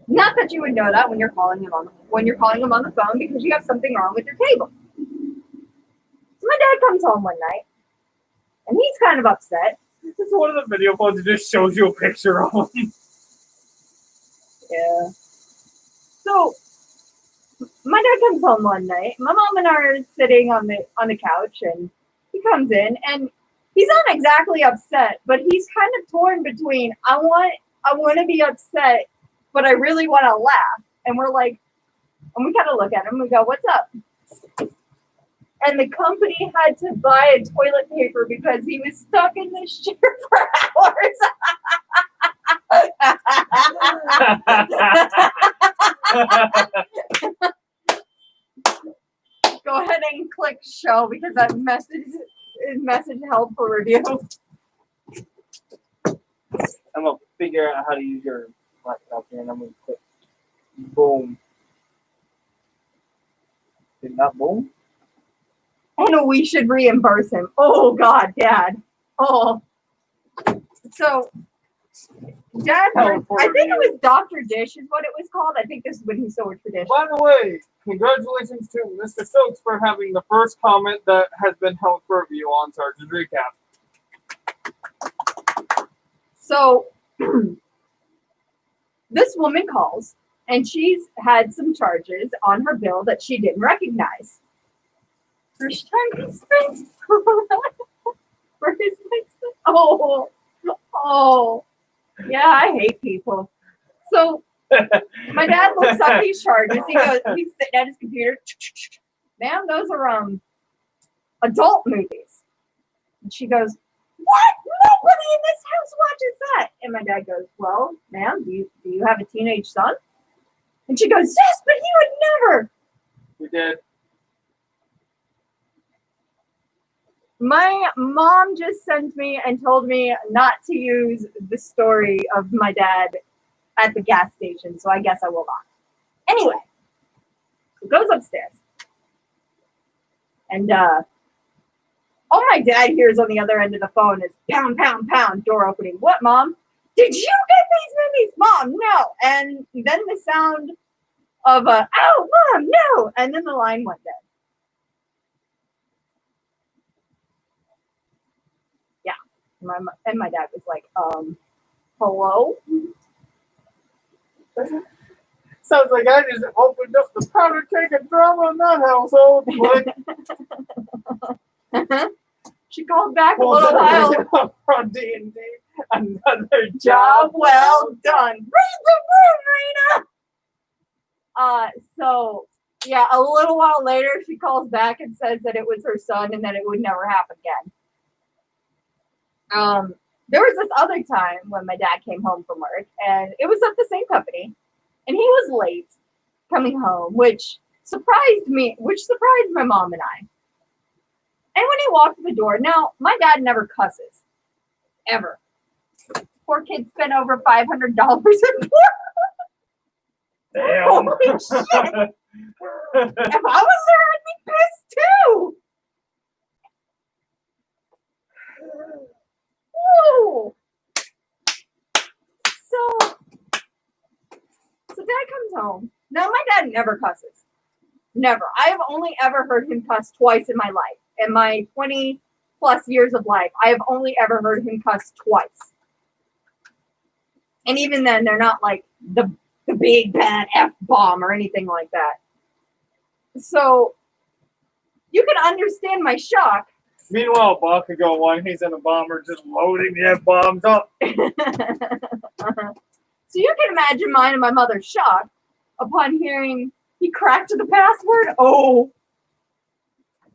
not that you would know that when you're calling him on the phone because you have something wrong with your cable. So my dad comes home one night and he's kind of upset. It's one of the video phones that just shows you a picture of him. Yeah. So my dad comes home one night. My mom and I are sitting on the couch, and he comes in, and he's not exactly upset, but he's kind of torn between I want to be upset, but I really want to laugh. And we're like, and we kind of look at him. And we go, "What's up?" And the company had to buy a toilet paper because he was stuck in this chair for hours. Go ahead and click show because that message held for review. I'm gonna figure out how to use your laptop here, and I'm gonna click boom. Did not boom? And we should reimburse him. Oh God, Dad. Oh. So Dad, I think it was Dr. Dish is what it was called. I think this is when he still worked for Dish. By the way, congratulations to Mr. Stokes for having the first comment that has been held for review on Sergeant Recap. So this woman calls and she's had some charges on her bill that she didn't recognize. First time he spent. For his next. Oh. Yeah, I hate people. So my dad looks up these charges. He's sitting at his computer. Ma'am, those are adult movies. And she goes, "What? Nobody in this house watches that." And my dad goes, "Well, ma'am, do you have a teenage son?" And she goes, "Yes, but he would never." We did. My mom just sent me and told me not to use the story of my dad at the gas station, so I guess I will not. Anyway, it goes upstairs. And all my dad hears on the other end of the phone is pound, pound, pound, door opening. "What, Mom? Did you get these movies?" "Mom, no." And then the sound of "Oh, Mom, no." And then the line went dead. And my dad was like, hello? Sounds like I just opened up the powder keg of drama in that household. Like, She called back a little while. From D&D, another Job well done. Read the room, Rena. So yeah, a little while later, she calls back and says that it was her son and that it would never happen again. There was this other time when my dad came home from work, and it was at the same company, and he was late coming home, which surprised me, which surprised my mom and I. And when he walked through the door, now my dad never cusses, ever. Poor kid spent over $500 in porn. Damn. Holy shit! If I was there, I'd be pissed too. Whoa. So dad comes home. Now my dad never cusses. Never. I have only ever heard him cuss twice in my life. In my 20 plus years of life, I have only ever heard him cuss twice. And even then, they're not like the big bad F-bomb or anything like that. So you can understand my shock. Meanwhile, Bakugo, while he's in a bomber, just loading the F-bombs up. So you can imagine mine and my mother's shock upon hearing he cracked the password. Oh,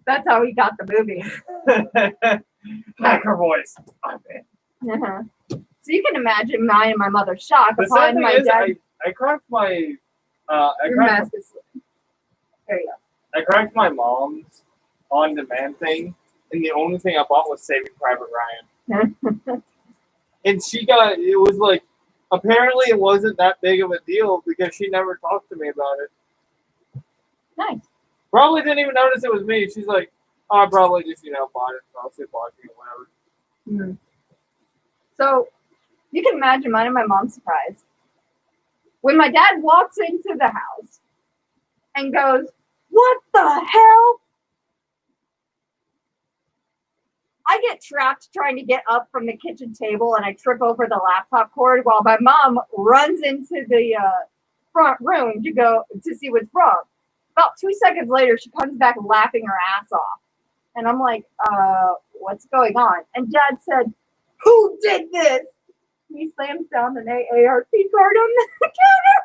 that's how he got the movie. Hacker voice. I'm in. Uh-huh. So you can imagine mine and my mother's shock The sad upon thing my is, dad. I cracked my Your mask is. There you I cracked my mom's on-demand thing, and the only thing I bought was Saving Private Ryan. go. And it was like, apparently it wasn't that big of a deal because she never talked to me about it. Nice. Probably didn't even notice it was me. She's like, oh, I probably just, bought it. I'll say watching it, whatever. Mm. So you can imagine mine and my mom's surprise when my dad walks into the house and goes, "What the hell?" I get trapped trying to get up from the kitchen table and I trip over the laptop cord while my mom runs into the front room to see what's wrong. About 2 seconds later, she comes back laughing her ass off. And I'm like, what's going on? And Dad said, "Who did this?" He slams down an AARP card on the counter.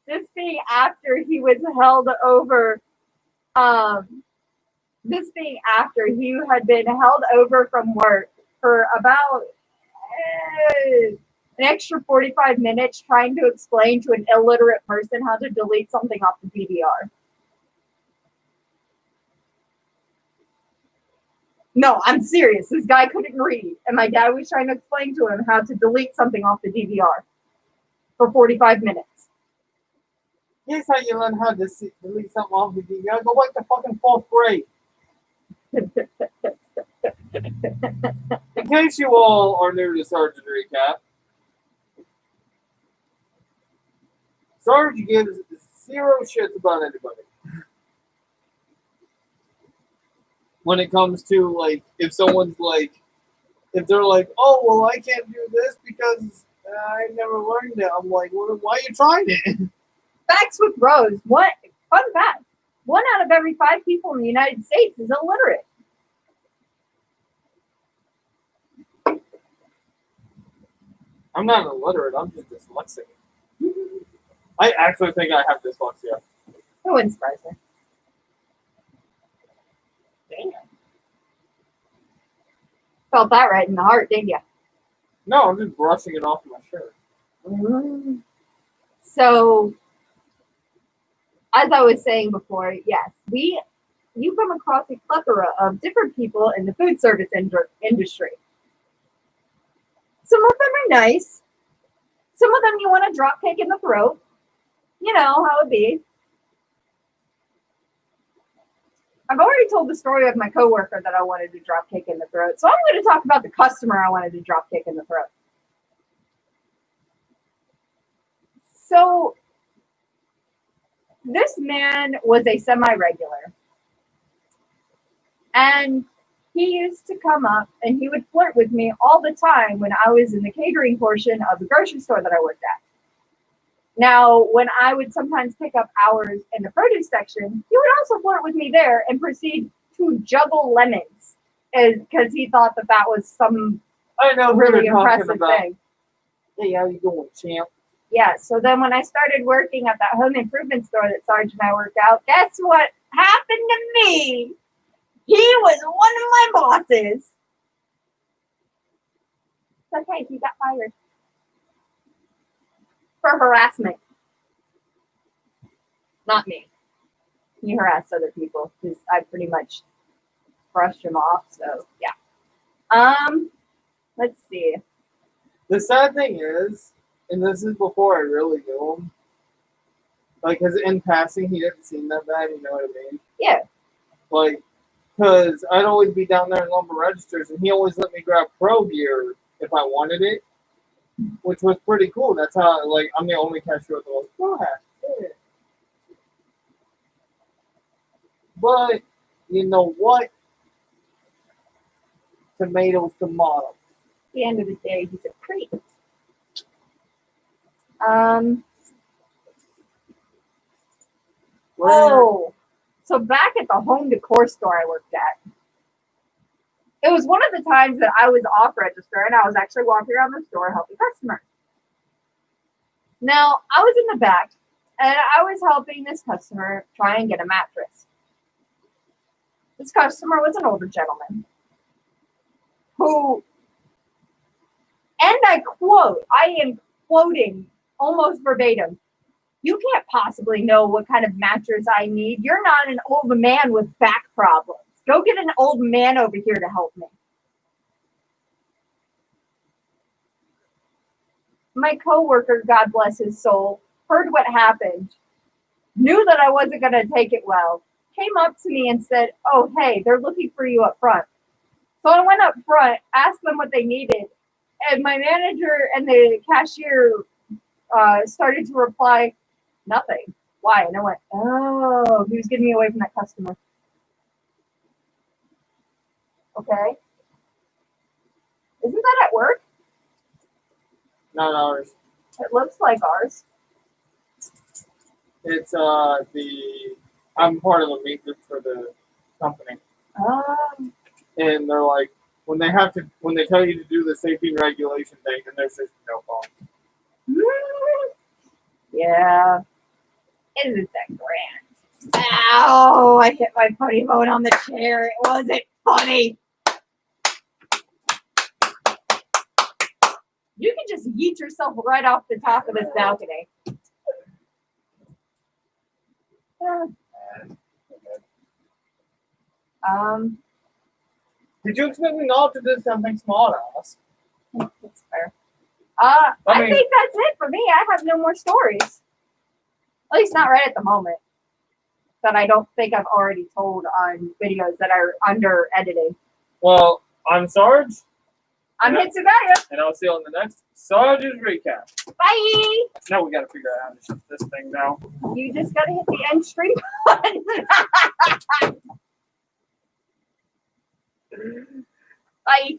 This being after he was held over, this being after he had been held over from work for about an extra 45 minutes trying to explain to an illiterate person how to delete something off the DVR. No, I'm serious. This guy couldn't read, and my dad was trying to explain to him how to delete something off the DVR for 45 minutes. Here's how you learn how to delete something off the DVR. Go back to fucking 4th grade. In case you all are new to Sergeant Recap, Sarge gives 0 shits about anybody. When it comes to, like, if someone's like, if they're like, oh, well, I can't do this because I never learned it. I'm like, well, why are you trying it? Facts with Rose. Fun fact. 1 out of every 5 people in the United States is illiterate. I'm not illiterate. I'm just dyslexic. I actually think I have dyslexia. It wouldn't surprise me. Damn. Felt that right in the heart, didn't you? No, I'm just brushing it off my shirt. So, as I was saying before, yes, you come across a plethora of different people in the food service industry. Some of them are nice. Some of them you want to drop kick in the throat. You know how it be. I've already told the story of my coworker that I wanted to drop kick in the throat. So I'm going to talk about the customer I wanted to drop kick in the throat. So this man was a semi-regular. And he used to come up and he would flirt with me all the time when I was in the catering portion of the grocery store that I worked at. Now, when I would sometimes pick up hours in the produce section, he would also flirt with me there and proceed to juggle lemons because he thought that was some I know really who you're talking impressive about. thing. Hey, how you doing, champ? Yeah, so then when I started working at that home improvement store that Sarge and I worked out, guess what happened to me? He was one of my bosses. It's okay, he got fired. For harassment. Not me. He harassed other people because I pretty much brushed him off. So yeah. Let's see. The sad thing is, and this is before I really knew him, like, because in passing, he didn't seem that bad, you know what I mean? Yeah. Like, because I'd always be down there in lumber registers, and he always let me grab pro gear if I wanted it, which was pretty cool. That's how, like, I'm the only cashier with those pro hats. Yeah. But, you know what? Tomatoes, tomatoes. At the end of the day, he's a creep. Um. Oh, so back at the home decor store I worked at, it was one of the times that I was off register and I was actually walking around the store helping customers. Now, I was in the back and I was helping this customer try and get a mattress. This customer was an older gentleman who, and I am quoting almost verbatim, "You can't possibly know what kind of mattress I need. You're not an old man with back problems. Go get an old man over here to help me." My coworker, God bless his soul, heard what happened, knew that I wasn't going to take it well, came up to me and said, "Oh, hey, they're looking for you up front." So I went up front, asked them what they needed, and my manager and the cashier started to reply, "Nothing. Why?" And I went, "Oh, he was getting me away from that customer." Okay. Isn't that at work? Not ours. It looks like ours. It's I'm part of the maintenance for the company. And they're like, when they tell you to do the safety and regulation thing, and there's just no phone. Yeah. Isn't that grand? Ow! I hit my putty bone on the chair. It wasn't funny. You can just yeet yourself right off the top of this balcony. Did you expect me not to do something small to us? That's fair. I mean- think that's it for me. I have no more stories. At least not right at the moment. That I don't think I've already told on videos that are under editing. Well, I'm Sarge, I'm Yeah. Hitsugaya. and I'll see you on the next Sarge's Recap. Bye. Now we gotta figure out how to shut this thing down. You just gotta hit the end stream button. Bye.